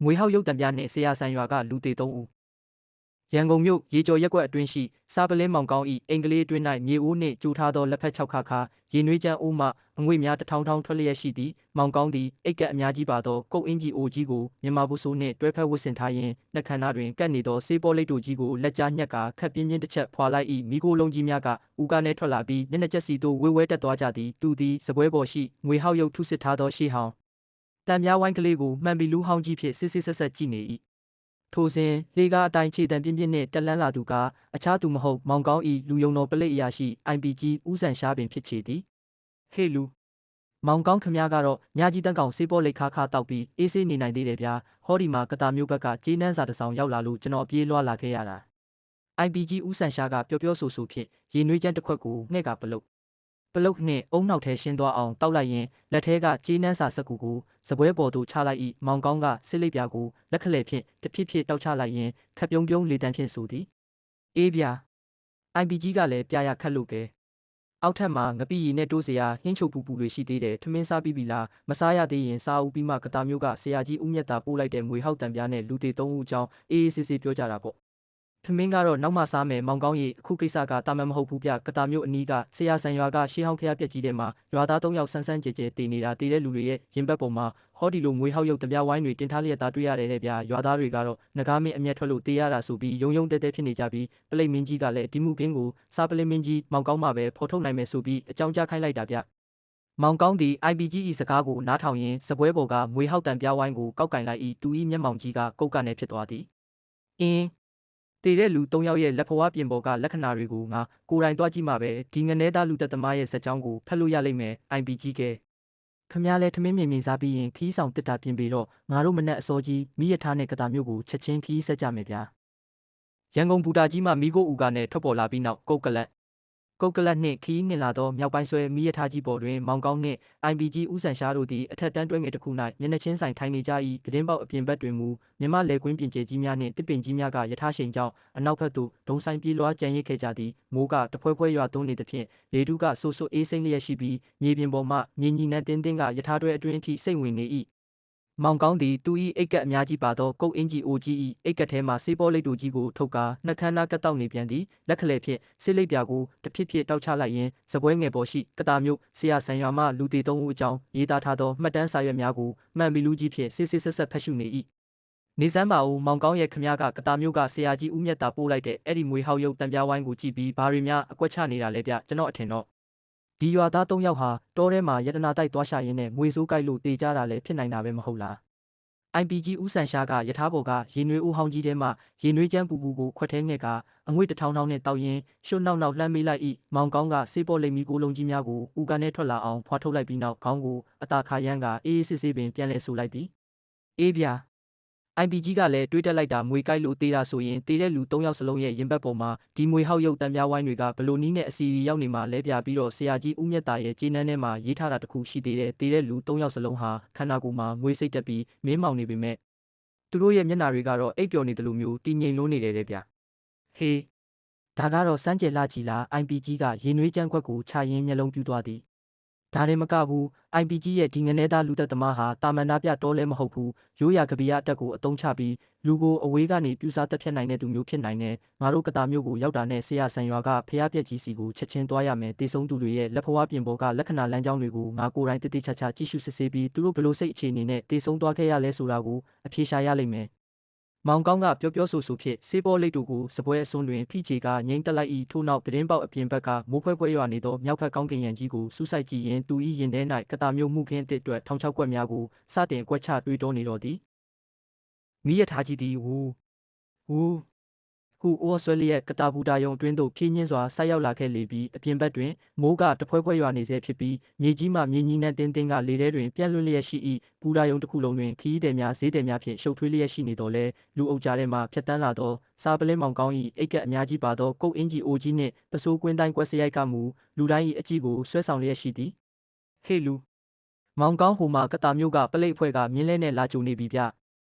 ငွေဟောက်ရုပ်တံပြနှင့်ဆရာဆန်ရွာကလူသေ3 ဦးရန်ကုန်မြို့ရေကျော်ရက်ကွက်အတွင်းရှိစားပလင်းမောင်ကောင်း၏အင်္ဂလိပ်အတွင်း၌မြေအိုးနှင့်ကျူထားသောလက်ဖက်6ခါခါရေနွေးချမ်းအိုးမှအငွေ့များတစ်ထောင်ထောင်ထွက်လျက်ရှိသည်မောင်ကောင်းသည်အိတ်ကပ်အများကြီးပါသောကုတ်အင်ကြီးအိုကြီးကိုမြန်မာဘူးဆိုးနှင့်တွဲဖက်ဝတ်ဆင်ထားရင်းနှက်ခမ်းနားတွင်ကပ်နေသောဆေးပေါ်လိတ်တို့ကြီးကိုလက်ကြားညက်ကခပ်ပြင်းပြင်းတစ်ချက်ဖွာလိုက်၏မိခိုးလုံးကြီးများကဦးကားနှင့်ထွက်လာပြီးမျက်နှာကျက်စီသို့ဝဲဝဲတက်သွားကြသည်သူသည်စပွဲပေါ်ရှိငွေဟောက်ရုပ်ထုစစ်ထားသောရှေးဟောင်းတံပြားဝိုင်းကလေးကိုမှန်ပြီးလူဟောင်းကြီးဖြင့်စစ်စစ်ဆက်ဆက်ကြည့်နေ၏ထိုစဉ်လေကားအတိုင်းခြေတံပြင်းပြင်းနှင့်တက်လန်းလာသူကအခြားသူမဟုတ်မောင်ကောင်း၏လူယုံတော်ပလိတ်အရာရှိ IPG ဦးဆန်ရှားပင်ဖြစ်ချေသည်ဟေးလူမောင်ကောင်းခမည်းကတော့ညကြီးတန်းကောင်ဆေးပေါ်လိတ်ခါခါတောက်ပြီးအေးဆေးနေနိုင်သေးတယ်ဗျာဟောဒီမှာကတာမျိုးဘက်ကကြေးနန်းစာတစ်ဆောင်ရောက်လာလို့ကျွန်တော်ပြေးလွှားလာခဲ့ရတာ IPG ဦးဆန်ရှားကပျော်ပျော်ဆိုဆိုဖြင့်ရေနွေးချမ်းတစ်ခွက်ကိုငှဲ့ကပလုတ်နှင့်အုံနောက်ထဲရှင်းသွားအောင်တောက်လိုက်ရင်လက်ထဲကကြေးနန်းစာစက်ကူကိုစပွဲပေါ်သို့ချလိုက်၏မောင်ကောင်းကစစ်လိပ်ပြာကိုလက်ခလဲဖြင့်တဖြည်းဖြည်းတောက်ချလိုက်ရင်ခပ်ပြုံးပြုံးလေတန်းဖြင့်ဆိုသည်အေးဗျာ IPG ကလည်းပြရခတ်လို့ကဲအောက်ထပ်မှာငပိရီနဲ့တိုးစရာဟင်းချုပ်ပူတွေရှိသေးတယ်ထမင်းစားပြီးပြီလားမစားရသေးရင်စားဦးပြီးမှကတာမျိုးကဆရာကြီးဦးမြတ်တာပို့လိုက်တဲ့ငွေဟောက်တံပြားနဲ့လူသေး3 ဦးအကြောင်းအေးအေးဆေးဆေးပြောကြတာပေါ့ထမင်းကတော့နောက်မှစားမယ်မောင်ကောင်းရီအခုကိစ္စကတာမန်မဟုတ်ဘူးဗျကတာမျိုးအနီးကဆရာဆန်ရွာကရှေးဟောင်းဖျားပြက်ကြီးထဲမှာရွာသား3 ယောက်ဆန်းဆန်းကြဲကြဲတည်နေတာတည်တဲ့လူတွေရဲ့ရင်ဘတ်ပေါ်မှာဟောဒီလိုငွေဟောက်ရုပ်တံပြားဝိုင်းတွေတင်ထားလျက်သားတွေ့ရတယ်တဲ့ဗျာရွာသားတွေကတော့ငကားမင်းအမျက်ထွက်လို့တေးရတာဆိုပြီးယုံယုံတဲတဲဖြစ်နေကြပြီးပလိတ်မင်းကြီးကလည်းဒီမှုကင်းကိုစားပလင်းမင်းကြီးမောင်ကောင်းမှပဲဖော်ထုတ်နိုင်မယ်ဆိုပြီးအကြောင်းကြားခိုင်းလိုက်တာဗျမောင်ကောင်းသည် IPG ၏စကားကိုနားထောင်ရင်းစပွဲပေါ်ကငွေဟောက်တံပြားဝိုင်းကိုကောက်ကင်လိုက်၏သူ၏မျက်မှောင်ကြီးကကုတ်ကနေဖြစ်သွားသည်အင်းတည်တဲ့လူ3 ယောက်ရဲ့လက်ဖွားပြင်ပေါ်ကလက္ခဏာတွေကိုငါကိုယ်တိုင်သွားကြည့်မှပဲဒီငနဲသားလူသက်သမားရဲ့ဇာတ်ကြောင်းကိုဖတ်လို့ရလိမ့်မယ် IPG ကခမည်းလဲထမင်းမြင်မြင်စားပြီးရင်ခီးဆောင်တစ်တာပြင်ပြီးတော့ငါတို့မနဲ့အစောကြီးမိရထားနဲ့ကတာမျိုးကိုချက်ချင်းခီးဆက်ကြမယ်ဗျာရန်ကုန်ဘူတာကြီးမှမိကိုဦးကနဲ့ထွက်ပေါ်လာပြီးနောက်ကုတ်ကလတ်နှင့်ခီးနှင်လာသောမြောက်ပိုင်းဆွဲမိရထားကြီးပေါ်တွင်မောင်ကောင်းနှင့် IPG ဦးဆန်ရှားတို့သည်အထက်တန်းတွဲငယ်တစ်ခု၌မျက်နှာချင်းဆိုင်ထိုင်နေကြ၏ကတင်းပေါက်အပြင်ဘက်တွင်မူမြမလဲကွင်းပြင်ကျဲကြီးများနှင့်တစ်ပင်ကြီးများကယထာရှိန်ကြောင့်အနောက်ဘက်သို့ဒုံဆိုင်ပြေးလွှားကြံရစ်ခဲ့ကြသည်မိုးကတဖွဲဖွဲရွာသွန်းနေသဖြင့်လေထုကဆိုးဆိုးအေးစိမ့်လျက်ရှိပြီးမြေပြင်ပေါ်မှမြေညီနှံတင်းတင်းကယထာတွဲအတွင်းအထိစိတ်ဝင်နေ၏မောင်ကောင်းသည်သူ၏အိတ်ကပ်အများကြီးပါသောကုတ်အင်ကြီးအိုကြီး၏အိတ်ကပ်ထဲမှဆေးပေါ်လိတ်တို့ကြီးကိုထုတ်ကာနှက်ခမ်းနားကတ်တောက်နေပြန်သည်လက်ခလဲဖြင့်ဆေးလိပ်ပြာကိုတဖြည်းဖြည်းတောက်ချလိုက်ရင်းစပွဲငယ်ပေါ်ရှိကတာမျိုးဆရာဆန်ရွာမှလူသေး3 ဦးအကြောင်းရေးသားထားသောမှတ်တမ်းစာရွက်များကိုမှန်ပြီးလူကြီးဖြင့်စစ်စစ်ဆက်ဆက်ဖတ်ရှုနေ၏နေစမ်းပါဦးမောင်ကောင်းရဲ့ခမည်းကကတာမျိုးကဆရာကြီးဦးမြတ်တာပို့လိုက်တဲ့အဲ့ဒီမွေဟောက်ရုပ်တံပြားဝိုင်းကိုကြည့်ပြီးဘာတွေများအကွက်ချနေတာလဲဗျကျွန်တော်အထင်တော့ဒီရွာသား3 ယောက်ဟာတောထဲမှာယတနာတိုက်သွားရှာရင်းနဲ့မွေဆိုးကြိုက်လို့တေကြတာလည်းဖြစ်နိုင်တာပဲမဟုတ်လား IPG ဦးဆန်ရှားကယထာပေါ်ကရေနွေးဦးဟောင်းကြီးထဲမှရေနွေးချမ်းပူပူကိုခွက်ထဲငှဲ့ကအငွေ့တစ်ထောင်ထောင်နဲ့တောက်ရင်းရှွတ်နောက်လှမ်းမေးလိုက်၏မောင်ကောင်းကဆေးပေါ်လိမ်မီကိုလုံးကြီးများကိုဦးကန်နဲ့ထွက်လာအောင်ဖွာထုတ်လိုက်ပြီးနောက်ခေါင်းကိုအတာခါရမ်းကအေးအေးဆေးဆေးပင်ပြန်လဲဆူလိုက်သည်အေးဗျာ IPG ကလည်းတွေးတက်လိုက်တာမွေကြိုက်လို့တေးတာဆိုရင်တေးတဲ့လူ3 ယောက်စလုံးရဲ့ရင်ဘတ်ပေါ်မှာဒီမွေဟောက်ရုပ်တံပြားဝိုင်းတွေကဘလို့နီးနဲ့အစီအရီရောက်နေမှလဲပြပြီးတော့ဆရာကြီးဦးမြတ်တာရဲ့ကျေးနန်းထဲမှာရေးထားတာတခုရှိသေးတယ်တေးတဲ့လူ3 ယောက်စလုံးဟာခန္ဓာကိုယ်မှာငွေစိတ်တက်ပြီးမင်းမောင်နေပေမဲ့သူတို့ရဲ့မျက်နှာတွေကတော့အိပ်ပျော်နေတယ်လို့မျိုးတည်ငြိမ်လို့နေတယ်တဲ့ဗျဟေးဒါကတော့စမ်းကြယ်လှကြည်လား IPG ကရေနွေးချမ်းခွက်ကိုချရင်းမျက်လုံးပြူးသွားသည်ဒါတွေမကဘူး IPG ရဲ့ဒီငနဲသားလူသက်သမားဟာတာမန်သားပြတော်လဲမဟုတ်ဘူးရိုးရာကပီးယာအတက်ကိုအတုံးချပြီးလူကိုအဝေးကနေပြူစားတက်ဖြတ်နိုင်တဲ့သူမျိုးဖြစ်နိုင်တယ်ငါတို့ကတာမျိုးကိုရောက်တာနဲ့ဆရာဆန်ရွာကဖျားပြက်ကြီးစီကိုချက်ချင်းသွားရမယ်တေဆုံးသူတွေရဲ့လက်ဖွားပြင်ပေါ်ကလက္ခဏာလမ်းကြောင်းတွေကိုငါကိုယ်တိုင်တိတိကျကျကြည့်ရှုစစ်ဆေးပြီးသူတို့ဘလို့စိတ်အခြေအနေနဲ့တေဆုံးသွားခဲ့ရလဲဆိုတာကိုအဖြေရှာရလိမ့်မယ်မောင်ကောင်းကပြောဆိုဖြင့်ဆေးပေါ်လိတ်တို့ကိုစပွဲအစွန်းတွင်ဖိချေကငိမ့်တက်လိုက်၏ထို့နောက်သတင်းပေါက်အပြင်ဘက်ကမိုးဖွဲဖွဲရွာနေသောမြောက်ဘက်ကောင်းကင်ရံကြီးကိုစူးစိုက်ကြည့်ရင်သူ၏ရင်ထဲ၌ကတာမျိုးမှုခင်းအစ်အတွက်ထောင်ချောက်ကွက်များကိုစတင်ကွက်ချတွေးတောနေတော့သည်မိရထားကြီးသည်ဟူအိုးဆွဲလျက်ကတာဘူတာယုံအတွင်းသို့ဖြင်းညင်းစွာဆိုက်ရောက်လာခဲ့လေပြီးအပြင်ဘက်တွင်မိုးကတဖွဲဖွဲရွာနေဆဲဖြစ်ပြီးမြေကြီးမှမြေကြီးနှံတင်းတင်းကလေထဲတွင်ပြန့်လွင့်လျက်ရှိ၏ဘူတာယုံတစ်ခုလုံးတွင်ခီးသည်များဈေးသည်များဖြင့်ရှုပ်ထွေးလျက်ရှိနေတော်လဲလူအုပ်ကြားထဲမှဖြတ်တန်းလာသောစားပလင်းမောင်ကောင်း၏အိတ်ကပ်အများကြီးပါသောကုတ်အင်ကြီးအိုကြီးနှင့်ပစိုးကွင်းတိုင်းကွက်စရိုက်ကမူလူတိုင်း၏အကြည့်ကိုဆွဲဆောင်လျက်ရှိသည်ဟေးလူမောင်ကောင်းဟိုမှကတာမျိုးကပလိတ်အဖွဲ့ကမြင်းလဲနဲ့လာကြိုနေပြီဗျ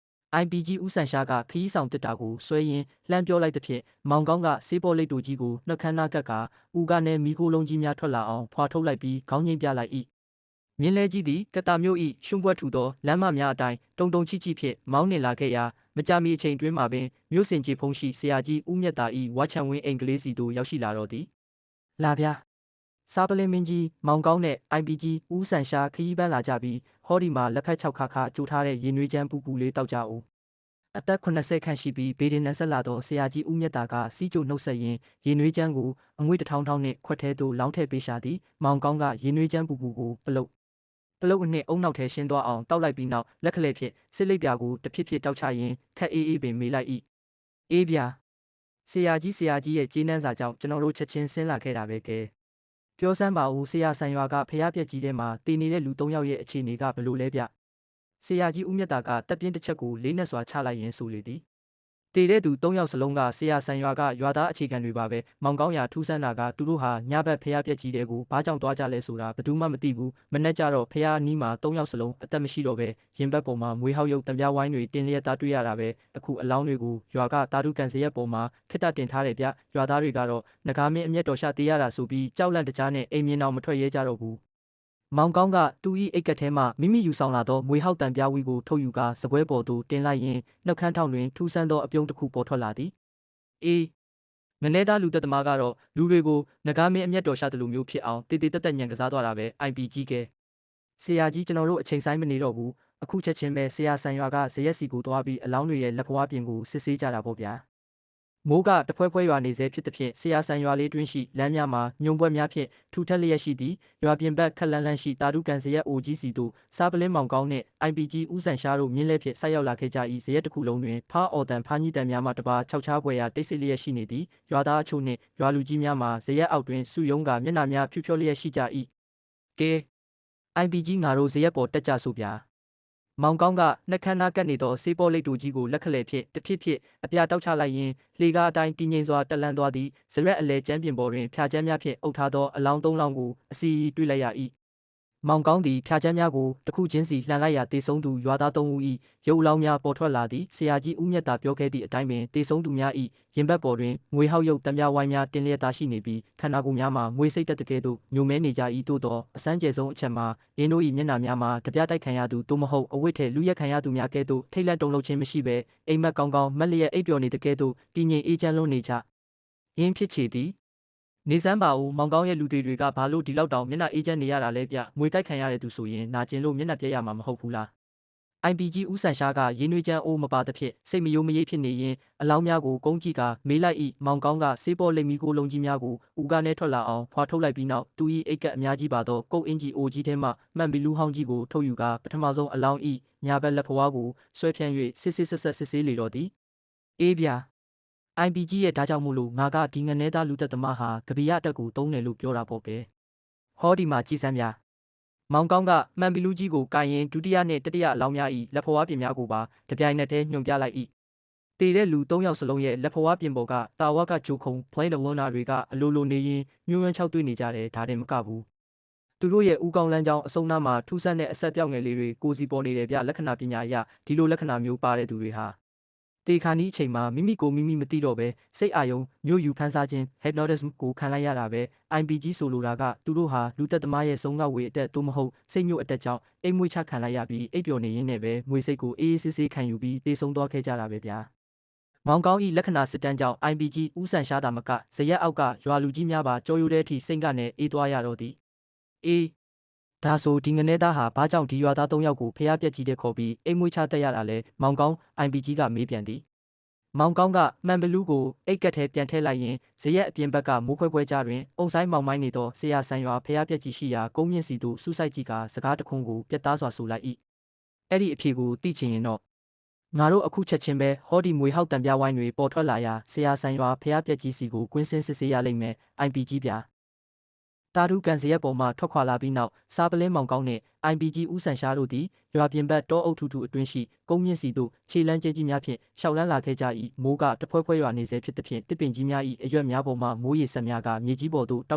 IPG ဦးဆန်ရှားကခီးဆောင်တစ်တာကိုဆွဲရင်းလှမ်းပြောလိုက်သဖြင့်မောင်ကောင်းကဆေးပေါ်လိတ်တို့ကြီးကိုနှက်ခမ်းနားကပ်ကဦးကနဲ့မီကိုလုံးကြီးများထွက်လာအောင်ဖွာထုတ်လိုက်ပြီးခေါင်းငိမ့်ပြလိုက်၏ မြင်းလဲကြီးသည်ကတာမြို့၏ရှုံးပွက်ထူသောလမ်းမများအတိုင်းတုံတုံချိချိဖြင့်မောင်းနှင်လာခဲ့ရာမကြာမီအချိန်တွင်မှပင်မြို့စင်ကြီးဖုံးရှိဆရာကြီးဦးမြတ်တာ၏ဝါချံဝင်းအိမ်ကလေးစီသို့ရောက်ရှိလာတော့သည်လာဗျာစားပလင်းမင်းကြီးမောင်ကောင်းနဲ့ IPG ဦးဆန်ရှာခရီးပန်းလာကြပြီးဟောဒီမှာလက်ဖက်6ခါခါကြိုထားတဲ့ရင်နွေးချမ်းပူပူလေးတောက်ကြအောင်အသက်80ခန့်ရှိပြီးဘေးတင်နန်းဆက်လာသောဆရာကြီးဦးမြတ်တာကစီးကြိုနှုတ်ဆက်ရင်းရင်နွေးချမ်းကိုအငွေ1000နှင့်ခွက်ထဲသို့လောင်းထည့်ပေးရှာသည်မောင်ကောင်းကရင်နွေးချမ်းပူပူကိုပလုတ်နှင့်အုံနောက်ထဲရှင်းသွားအောင်တောက်လိုက်ပြီးနောက်လက်ခလဲဖြင့်စစ်လိပ်ပြာကိုတဖြစ်ဖြစ်တောက်ချရင်းခက်အေးအေးပင်မေးလိုက်၏အေးဗျာဆရာကြီးရဲ့ကျေးနန်းစာကြောင့်ကျွန်တော်တို့ချက်ချင်းဆင်းလာခဲ့တာပဲကဲပြောစမ်းပါဦးဆရာဆန်ရွာကဖျားပြက်ကြီးထဲမှာတည်နေတဲ့လူ3ယောက်ရဲ့အခြေအနေကဘယ်လိုလဲဗျဆရာကြီးဦးမြတ်တာကတပ်ပြင်းတစ်ချက်ကိုလေးနဲ့စွာချလိုက်ရင်းဆိုလေသည်တည်တဲ့သူ3ယောက်စလုံးကဆရာဆန်ရွာကရွာသားအခြေခံတွေပါပဲမောင်ကောင်းရာထူးဆန်းတာကသူတို့ဟာညဘက်ဖျားပြက်ကြီးတဲ့ကိုဘာကြောင့်သွားကြလဲဆိုတာဘယ်သူမှမသိဘူးမနေ့ကျတော့ဖျားနီးမှာ3ယောက်စလုံးအသက်မရှိတော့ပဲရင်ဘက်ပေါ်မှာမွေးဟောက်ရုပ်တံပြားဝိုင်းတွေတင်းလျက်သားတွေ့ရတာပဲအခုအလောင်းတွေကိုရွာကတာတုကန်စရက်ပေါ်မှာခစ်တတင်ထားတယ်ဗျရွာသားတွေကတော့ငကားမင်းအမျက်တော်ရှာတေးရတာဆိုပြီးကြောက်လန့်တကြားနဲ့အိမ်မြင်အောင်မထွက်ရဲကြတော့ဘူးမောင်ကောင်းကသူ၏အိတ်ကက်ထဲမှမိမိယူဆောင်လာသောမွေဟောက်တံပြားဝီကိုထုတ်ယူကာစပွဲပေါ်သို့တင်လိုက်ရင်းနှုတ်ခမ်းထောင်တွင်ထူးဆန်းသောအပြုံးတစ်ခုပေါ်ထွက်လာသည်အေးမနေသားလူသက်သမားကတော့လူတွေကိုငကားမင်းအမျက်တော်ရှာသလိုမျိုးဖြစ်အောင်တေးတက်တက်ညံကစားသွားတာပဲ IPG ကဲဆရာကြီးကျွန်တော်တို့အချိန်ဆိုင်မနေတော့ဘူးအခုချက်ချင်းပဲဆရာဆန်ရွာကဇရက်စီကိုသွားပြီးအလောင်းတွေရဲ့လက်ဖွားပြင်ကိုစစ်ဆေးကြတာပေါ့ဗျာမိုးကတဖွဲဖွဲရွာနေစေဖြစ်သဖြင့်ဆရာဆန်ရွာလေးတွင်းရှိလမ်းများမှာညုံပွဲများဖြင့်ထူထက်လျက်ရှိသည်ရွာပြင်ဘက်ခက်လန်းလန်းရှိတာတုကန်ဇရက်အိုကြီးစီတို့စားပလင်းမောင်ကောင်းနှင့် IPG ဦးဆန်ရှားတို့မြင်းလဲဖြင့်ဆိုက်ရောက်လာခဲ့ကြ၏ဇရက်တစ်ခုလုံးတွင်ဖားအော်တန်ဖားကြီးတန်များမှတပါ6ချားပွဲရာတိတ်ဆိတ်လျက်ရှိနေသည်ရွာသားအချို့နှင့်ရွာလူကြီးများမှာဇရက်အောက်တွင်စုယုံကမျက်နှာများဖြူဖြောလျက်ရှိကြ၏ကဲ IPG ငါတို့ဇရက်ပေါ်တက်ကြဆိုဗျာမောင်ကောင်းကနှက်ခမ်းနားကပ်နေသောစေးပေါ်လိတ်တူကြီးကိုလက်ခလဲဖြင့်တဖြစ်ဖြစ်အပြာတောက်ချလိုက်ရင်းလေကားအတိုင်းတည်ငြိမ်စွာတက်လန်းသွားသည်ဇရက်အလဲကျမ်းပြင်ပေါ်တွင်ဖျားချမ်းများဖြင့်အုပ်ထားသောအလောင်း3လောင်းကိုအစီတွေ့လိုက်ရ၏မောင်ကောင်းသည်ဖျားချမ်းများကိုတစ်ခုချင်းစီလှန်လိုက်ရာတေဆုံးသူရွာသား3ဦး၏ရုပ်အလောင်းများပေါ်ထွက်လာသည်ဆရာကြီးဦးမြတ်တာပြောခဲ့သည့်အတိုင်းပင်တေဆုံးသူများ၏ရင်ဘတ်ပေါ်တွင်ငွေဟောက်ရုပ်တံပြားဝိုင်းများတင်းလျက်သားရှိနေပြီးခန္ဓာကိုယ်များမှာငွေစိတ်တက်တကယ်သို့ညိုမဲနေကြ၏သို့သောအစမ်းကျဲဆုံးအချက်မှာရင်းတို့၏မျက်နှာများမှာတပြားတိုက်ခံရသူသို့မဟုတ်အဝတ်ထဲလူရက်ခံရသူများကဲ့သို့ထိတ်လန့်တုန်လှုပ်ခြင်းမရှိဘဲအိမ်မက်ကောင်းကောင်းမက်လျက်အိပ်ပျော်နေတကယ်သို့တည်ငြိမ်အေးချမ်းလွန်းနေကြရင်းဖြစ်ချေသည်နေစမ်းပါဦးမောင်ကောင်းရဲ့လူတွေကဘာလို့ဒီလောက်တောင်မျက်နှာအေးချမ်းနေရတာလဲဗျငွေတိုက်ခံရတဲ့သူဆိုရင်နာကျင်လို့မျက်နှာပြက်ရမှာမဟုတ်ဘူးလား IPG ဦးဆန်ရှားကရင်းနှွေးချမ်းအိုးမပါသဖြင့်စိတ်မယိုမရိပ်ဖြစ်နေရင်အလောင်းများကိုကုန်းကြည့်ကမေးလိုက်၏မောင်ကောင်းကစေးပေါ်လိမ်မီကိုလုံးကြီးများကိုဦးကားနဲ့ထွက်လာအောင်ဖွာထုတ်လိုက်ပြီးနောက်သူ၏အိတ်ကပ်အများကြီးပါသောကုတ်အင်ဂျီအိုကြီးထဲမှမှန်ပြီးလူဟောင်းကြီးကိုထုတ်ယူကာပထမဆုံးအလောင်း၏ညာဘက်လက်ဖွားကိုဆွဲဖြန့်၍စစ်ဆေးလေတော့သည်အေးဗျာ IPG ရဲ့ဒါကြောင့်မို့လို့ငါကဒီငနဲသားလူသက်သမားဟာကပီရအတက်ကိုတုံးတယ်လို့ပြောတာပေါ့ပဲဟောဒီမှာကြည်စမ်းဗျာမောင်ကောင်းကမှန်ပီလူကြီးကိုကိုင်ရင်ဒုတိယနဲ့တတိယအလောင်းများ၏လက်ဖွားပြင်များကိုပါတပြိုင်နက်တည်းညွှန်ပြလိုက်၏တည်တဲ့လူ3ယောက်စလုံးရဲ့လက်ဖွားပြင်ပေါ်ကတာဝါကဂျိုခုံဖလိုင်းလဝနာတွေကအလိုလိုနေရင်ညှိုးရမ်းချောက်တွေ့နေကြတယ်ဒါတင်မကဘူးသူတို့ရဲ့ဦးကောင်းလန်းကြောင်းအစုံနာမှာထူးဆန်းတဲ့အဆက်ပြောက်ငယ်လေးတွေကိုစီပေါ်နေတယ်ဗျလက္ခဏာပညာအရဒီလိုလက္ခဏာမျိုးပါတဲ့သူတွေဟာတေခါနီးအချိန်မှာမိမိကိုမိမိမသိတော့ပဲစိတ်အာယုံမျိုးယူဖန်ဆားခြင်း hypnotism ကိုခံလိုက်ရတာပဲ IPG ဆိုလိုတာကသူတို့ဟာလူသက်သမားရဲ့ဆုံးကဝေအတက်သို့မဟုတ်စိတ်မျိုးအတက်ကြောင့်အိမ်မွေးချခံလိုက်ရပြီးအိပ်ပျော်နေရင်းနဲ့ပဲငွေစိတ်ကိုအေးအေးဆေးဆေးခံယူပြီးတေဆုံးသွားခဲ့ကြတာပဲဗျာမောင်ကောင်းဤလက္ခဏာစစ်တမ်းကြောင့် IPG ဦးဆန်ရှားတာမကဇရက်အောက်ကရွာလူကြီးများပါကြော်ယူတဲ့အထိစိတ်ကနေအေးသွားရတော့သည်အေးဒါဆိုဒီငနဲသားဟာဘာကြောင့်ဒီရွာသား3ယောက်ကိုဖျားပြက်ကြီးတဲ့ခေါ်ပြီးအိမ်မွေးချတက်ရတာလဲမောင်ကောင်း IPG ကမေးပြန်သည်မောင်ကောင်းကမှန်ဘလူးကိုအိတ်ကက်ထဲပြန်ထည့်လိုက်ရင်ဇရက်အပြင်ဘက်ကမိုးခွဲခွဲကြားတွင်အုံဆိုင်မောင်မိုင်းနေသောဆရာဆန်ရွာဖျားပြက်ကြီးရှိရာကုန်းမြင့်စီသို့စူးစိုက်ကြည့်ကာစကားတခွန်းကိုပြတ်သားစွာဆိုလိုက်၏အဲ့ဒီအဖြေကိုသိချင်ရင်တော့ငါတို့အခုချက်ချင်းပဲဟောဒီမွေဟောက်တံပြားဝိုင်းတွေပေါ်ထွက်လာရာဆရာဆန်ရွာဖျားပြက်ကြီးစီကိုကွင်းစင်းစစ်ဆေးရလိမ့်မယ် IPG ဗျာတာရုကန်စရက်ပေါ်မှထွက်ခွာလာပြီးနောက်စားပလင်းမောင်ကောင်းနှင့် IPG ဦးဆန်ရှားတို့သည်ရွာပြင်ဘက်တောအုပ်ထူထူအတွင်းရှိကုန်းမြင့်စီသို့ခြေလမ်းကျဲကြီးများဖြင့်ရှောက်လန်းလာခဲ့ကြ၏မိုးကတဖွဲဖွဲရွာနေစေဖြစ်သဖြင့်တစ်ပင်ကြီးများ၏အရွက်များပေါ်မှမိုးရေဆက်များကမြေကြီးပေါ်သို့တေ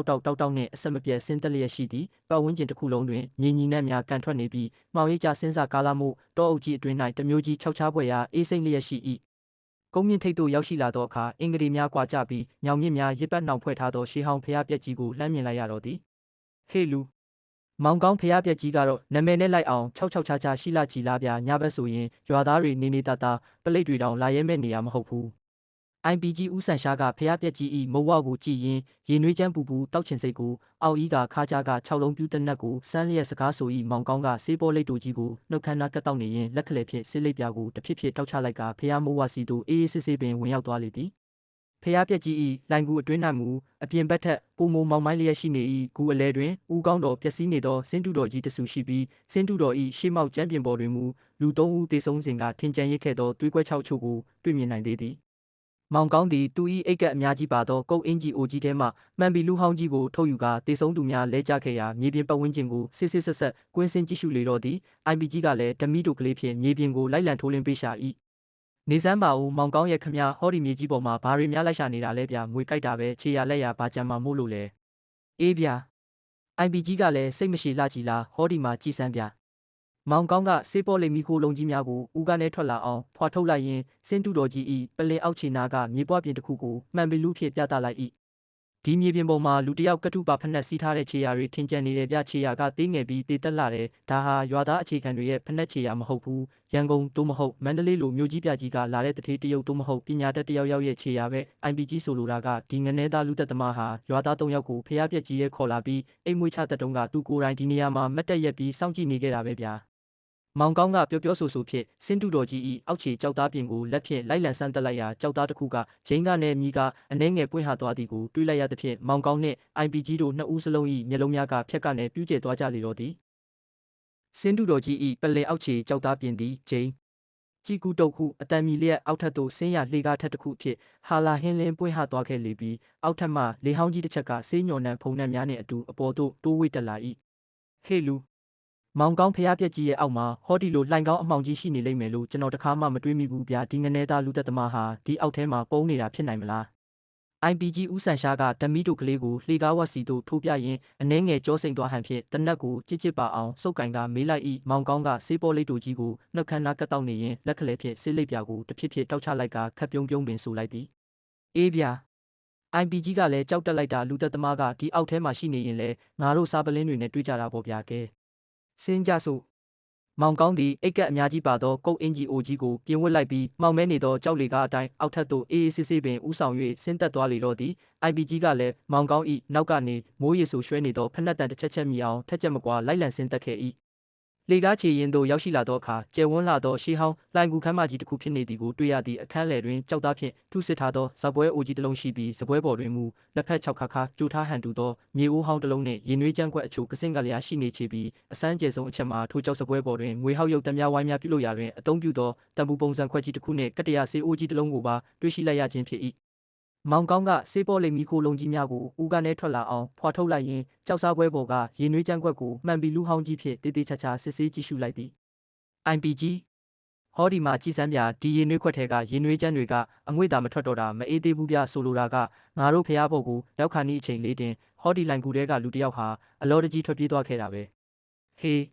ာက်နှင့်အဆက်မပြတ်ဆင်းသက်လျက်ရှိသည်ပတ်ဝန်းကျင်တစ်ခုလုံးတွင်မြေညီနှံ့များကန်ထွက်နေပြီးမှောင်ရိပ်ကြဆင်းစာကားလာမှုတောအုပ်ကြီးအတွင်း၌တမျိုးကြီး၆ချားပွဲရာအေးစိမ့်လျက်ရှိ၏ကုန်းမြင့်ထိပ်သို့ရောက်ရှိလာသောအခါအင်္ဂလိပ်များကွာကြပြီးညောင်မြင့်များရစ်ပတ်နှောင်ဖွဲ့ထားသောရှေးဟောင်းဖျားပြက်ကြီးကိုလှမ်းမြင်လိုက်ရတော့သည်ဟေးလူ မောင်ကောင်းဖျားပြက်ကြီးကတော့နာမည်နဲ့လိုက်အောင်6ချာရှိလာကြည်လာပြညဘက်ဆိုရင်ရွာသားတွေနေနေတာတာပလိတ်တွေတောင်လာရဲမဲ့နေရမဟုတ်ဘူးIPG ဦးဆန်ရှားကဖျားပြက်ကြီးဤမုံဝကိုကြည်ရင်ရေနွေးချမ်းပူပူတောက်ချင်စိတ်ကိုအောက်ဤကခါကြက6လုံးပြူးတနက်ကိုစမ်းလျက်စကားဆိုဤမောင်ကောင်းကစေးပေါ်လိတ်တူကြီးကိုနှုတ်ခမ်းနာကတ်တောက်နေရင်လက်ခလေဖြင့်စစ်လိပ်ပြာကိုတဖြစ်ဖြစ်တောက်ချလိုက်ကဖျားမိုးဝစီတို့အေးအေးဆေးဆေးပင်ဝင်ရောက်သွားလေသည်ဖျားပြက်ကြီးဤလိုင်ကူအတွင်း၌မူအပြင်ဘက်ထက်ပုံမမောင်မိုင်းလျက်ရှိနေ၏ဂူအလဲတွင်ဦးကောင်းတော်ပျက်စီးနေသောစင်းတူတော်ကြီးတဆူရှိပြီးစင်းတူတော်ဤရှေးမောက်ကျမ်းပြင်ပေါ်တွင်မူလူ3ဦးသေဆုံးစဉ်ကထင်ကြံရစ်ခဲ့သောတွေးကွက်6ချို့ကိုတွေ့မြင်နိုင်သေးသည်မောင်ကောင်းသည်သူ၏အိတ်ကပ်အများကြီးပါသောကုတ်အင်ဂျီအိုကြီးထဲမှမှန်ပြီးလူဟောင်းကြီးကိုထုတ်ယူကာတေဆုံးသူများလဲကျခဲ့ရာမြေပြင်ပတ်ဝန်းကျင်ကိုစစ်စစ်ဆက်ဆက်ကွင်းစင်းကြည့်ရှုလေတော့သည် IPG ကလည်းဓမီတို့ကလေးဖြင့်မြေပြင်ကိုလိုက်လံထိုးလင်းပေးရှာ၏နေစမ်းပါဦးမောင်ကောင်းရဲ့ခမဟောဒီမြေကြီးပေါ်မှာဘာတွေများလိုက်ရှာနေတာလဲဗျာငွေကြိုက်တာပဲခြေရလက်ရဘာကြံမှာမို့လို့လဲအေးဗျာ IPG ကလည်းစိတ်မရှိလှကြည်လားဟောဒီမှာကြည်စမ်းဗျာမောင်ကောင်းကစေးပေါ်လိမီခိုလုံးကြီးများကိုဦးကနေထွက်လာအောင်ဖွာထုတ်လိုက်ရင်စင်းတူတော်ကြီးဤပလင်အောက်ချီနာကမြေပွားပြင်တစ်ခုကိုမှန်ပီလူဖြစ်ပြသလိုက်၏ဒီမြေပြင်ပေါ်မှာလူတယောက်ကတုပါဖက်နှက်စီးထားတဲ့ခြေရာတွေထင်ကျန်နေတဲ့ပြခြေရာကသေးငယ်ပြီးတေးတက်လာတယ်ဒါဟာရွာသားအခြေခံတွေရဲ့ဖက်နှက်ခြေရာမဟုတ်ဘူးရန်ကုန်သို့မဟုတ်မန္တလေးလိုမြို့ကြီးပြကြီးကလာတဲ့တထေးတရုတ်သို့မဟုတ်ပညာတတ်တယောက်ယောက်ရဲ့ခြေရာပဲ IPG ဆိုလိုတာကဒီငနဲသားလူသက်သမားဟာရွာသား3ယောက်ကိုဖျားပြက်ကြီးရဲ့ခေါ်လာပြီးအိမ်မွေးချတဲ့တုန်းကသူကိုယ်တိုင်ဒီနေရာမှာမတ်တက်ရက်ပြီးစောင့်ကြည့်နေခဲ့တာပဲဗျာမောင်ကောင်းကပြောဆိုဖြင့်စင်းတူတော်ကြီးဤအောက်ခြေကြောက်သားပြင်ကိုလက်ဖြင့်လိုက်လံဆန်းတက်လိုက်ရာကြောက်သားတစ်ခုကဂျိန်းကနဲ့မိကအနှဲငယ်ပွင့်ဟသွားသည်ကိုတွေးလိုက်ရသဖြင့်မောင်ကောင်းနှင့် IPG တို့နှစ်ဦးစလုံး၏မျက်လုံးများကဖြက်ကနေပြူးကျဲသွားကြလေတော့သည်စင်းတူတော်ကြီးဤပလင်အောက်ခြေကြောက်သားပြင်သည်ဂျိန်းကြည်ကူတုတ်ခုအတန်မီလျက်အောက်ထပ်သို့ဆင်းရလှေကားထက်တစ်ခုဖြစ်ဟာလာဟင်းလင်းပွင့်ဟသွားခဲ့လေပြီးအောက်ထပ်မှလေဟောင်းကြီးတစ်ချက်ကဆေးညော်နှံဖုံနှံများနှင့်အတူအပေါ်သို့တိုးဝှေ့တက်လာ၏ဟေးလူမောင်ကောင်းဖျားပြက်ကြီးရဲ့အောက်မှာဟောဒီလိုလှိုင်ကောင်းအမှောင်ကြီးရှိနေလိမ့်မယ်လို့ကျွန်တော်တခါမှမတွေးမိဘူးဗျာဒီငနဲသားလူသက်သမားဟာဒီအောက်ထဲမှာပုံနေတာဖြစ်နိုင်မလား IPG ဦးဆန်ရှားကဓမီတို့ကလေးကိုလှေကားဝက်စီတို့ထိုးပြရင်အနှဲငယ်ကြောစိန်သွားဟန်ဖြင့်တနက်ကိုကြစ်ကြစ်ပါအောင်စုပ်ကင်ကမေးလိုက်၏မောင်ကောင်းကစေးပေါ်လိတ်တို့ကြီးကိုနှုတ်ခမ်းနာကတ်တောက်နေရင်လက်ခလဲဖြင့်ဆေးလိပ်ပြာကိုတဖြစ်ဖြစ်တောက်ချလိုက်ကခက်ပြုံးပြုံးပင်ဆိုလိုက်သည်အေးဗျာ IPG ကလည်းကြောက်တက်လိုက်တာလူသက်သမားကဒီအောက်ထဲမှာရှိနေရင်လေငါတို့စားပလင်းတွေနဲ့တွေးကြတာပေါ့ဗျာကဲစင်းကြဆိုမောင်ကောင်းသည်အိတ်ကပ်အများကြီးပါသောကုတ်အင်ဂျီအိုကြီးကိုပြင်ဝတ်လိုက်ပြီးမှောင်မဲနေသောကြောက်လေကားအတိုင်းအောက်ထပ်သို့အေးအေးဆေးဆေးပင်ဥဆောင်၍ဆင်းသက်သွားလေတော့သည် IPG ကလည်းမောင်ကောင်း၏နောက်ကနေမိုးရေဆူရွှဲနေသောဖက်နှက်တန်တစ်ချက်မိအောင်ထက်ချက်မကွာလိုက်လံဆင်းသက်ခဲ့၏လေကားချေရင်သို့ရောက်ရှိလာသောအခါကျယ်ဝန်းလာသောရှေးဟောင်းလှိုင်ကူခမ်းမကြီးတစ်ခုဖြစ်နေသည်ကိုတွေ့ရသည့်အခန်းလယ်တွင်ကြောက်သားဖြင့်ထုစစ်ထားသောဇပွဲအိုကြီးတစ်လုံးရှိပြီးဇပွဲပေါ်တွင်မူလက်ဖက်6ခါခါကြိုထားဟန်တူသောမြေအိုးဟောင်းတစ်လုံးနှင့်ရင်နွေးကြမ်းကွက်အချို့ကစင်ကလျာရှိနေချေပြီးအစမ်းကျယ်ဆုံးအချက်မှာထိုကြောက်ဇပွဲပေါ်တွင်ငွေဟောက်ရုပ်တများဝိုင်းများပြုလုပ်ရာတွင်အသုံးပြုသောတံပူပုံစံခွက်ကြီးတစ်ခုနှင့်ကတ္တရာဆေးအိုးကြီးတစ်လုံးကိုပါတွေ့ရှိလိုက်ရခြင်းဖြစ်၏မောင်ကောင်းကစေးပေါ်လိမီခိုလုံးကြီးများကိုဦးကနေထွက်လာအောင်ဖွာထုတ်လိုက်ရင်ကြောက်စားပွဲပေါ်ကရင်နွေးကြမ်းကွက်ကိုမှန်ပြီးလူဟောင်းကြီးဖြင့်တေးသေးချာချာစစ်ဆေးကြည့်ရှုလိုက်သည် IPG ဟောဒီမှာကြည်စမ်းပြဒီရင်နွေးခွက်ထဲကရင်နွေးချမ်းတွေကအငွေ့တာမထွက်တော့တာမအေးသေးဘူးပြဆိုလိုတာကငါတို့ဖျားဖို့ကိုရောက်ခါနီးအချိန်လေးတင်ဟောဒီလိုင်ကူတဲကလူတယောက်ဟာအလောတကြီးထွက်ပြေးသွားခဲ့တာပဲဟေး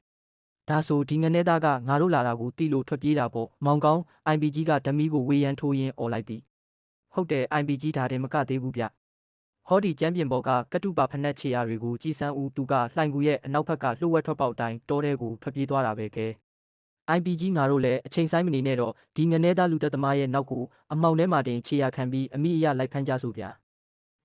ဒါဆိုဒီငနဲသားကငါတို့လာတာကိုတီလို့ထွက်ပြေးတာပေါ့မောင်ကောင်း IPG ကဓမီကိုဝေယံထိုးရင်းអော်လိုက်သည်ဟုတ်တယ် IPG ဒါတင်မကသေးဘူးဗျဟောဒီကျမ်းပြင်ပေါ်ကကတုပါဖက်နှက်ခြေရာတွေကိုကြည်စမ်းဦးသူကလှိုင်ကူရဲ့အနောက်ဘက်ကလှုပ်ဝက်ထွက်ပေါက်တိုင်းတောထဲကိုထွက်ပြေးသွားတာပဲကဲIPG ငါတို့လည်းအချိန်ဆိုင်မနေနဲ့တော့ဒီငနဲသားလူသက်သမားရဲ့နောက်ကိုအမောင်ထဲမှာတင်ခြေရခံပြီးအမိအယလိုက်ဖမ်းကြစို့ဗျာ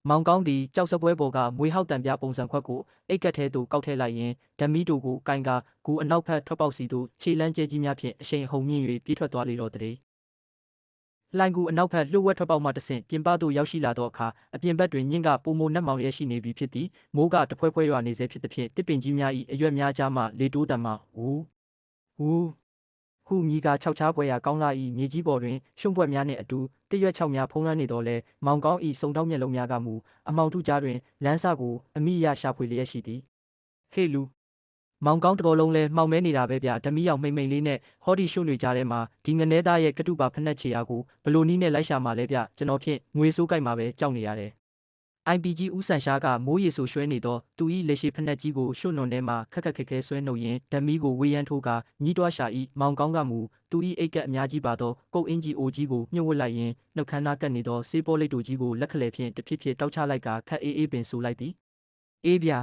မောင်ကောင်းသည်ကြောက်စပွဲပေါ်ကမွေဟောက်တံပြပုံစံခွက်ကိုအိတ်ကက်ထဲသို့ကောက်ထည့်လိုက်ရင်ဓမီတို့ကိုကင်ကာကူအနောက်ဘက်ထွက်ပေါက်စီသို့ခြေလန်းကျဲကြီးများဖြင့်အရှိန်ဟုန်မြင့်၍ပြေးထွက်သွားလေတော့တဲ့လှိုင်ကူအနောက်ဘက်လှုပ်ဝက်ထွက်ပေါက်မှတဆင့်ပြင်ပသို့ရောက်ရှိလာသောအခါအပြင်ဘက်တွင်ညင့်ကပုံမနက်မောင်ရဲရှိနေပြီဖြစ်သည်မိုးကတဖွဲဖွဲရွာနေစေဖြစ်သည်ဖြင့်တစ်ပင်ကြီးများ၏အရွက်များကြားမှလေတိုးတံမှဟူဟုမြီက6ချားပွဲရာကောင်းလာ၏မြေကြီးပေါ်တွင်ရှုံ့ပွက်များနှင့်အတူတရွက်6များဖုံးလွှမ်းနေတော်လဲမောင်ကောင်း၏စုံတောင်းမျက်လုံးများကမူအမောင်ထုကြားတွင်လမ်းစာကိုအမိရရှာဖွေလျက်ရှိသည်ဟေးလူမောင်ကောင်းတကောလုံးလဲမှောင်မဲနေတာပဲဗျဓမီရောက်မိမ့်မိန်လေးနဲ့ဟောဒီရှုံ့တွေကြားထဲမှာဒီငနဲသားရဲ့ကတုပါဖက်နှက်ချေရာကိုဘလို့နီးနဲ့လိုက်ရှာမှာလဲဗျကျွန်တော်ဖြင့်ငွေစိုးကြိုက်မှာပဲကြောက်နေရတယ်IPG ဦးဆန်ရှားကမိုးရေဆိုရွှဲနေသောသူ၏လက်ရှိဖက်နှက်ကြီးကိုရှုံ့နွန်ထဲမှခက်ခက်ခဲခဲဆွဲနှုတ်ရင်းဓမီကိုဝေယံထိုးကညီးတွားရှာ၏မောင်ကောင်းကမူသူ၏အိတ်ကပ်အများကြီးပါသောကုတ်အင်ဂျီအိုကြီးကိုမြှုပ်ဝတ်လိုက်ရင်းနှုတ်ခမ်းနားကပ်နေသောစေးပေါ်လိတ်တို့ကြီးကိုလက်ခလဲဖြင့်တဖြစ်ဖြစ်တောက်ချလိုက်ကခက်အေးအေးပင်ဆူလိုက်သည်အေးဗျာ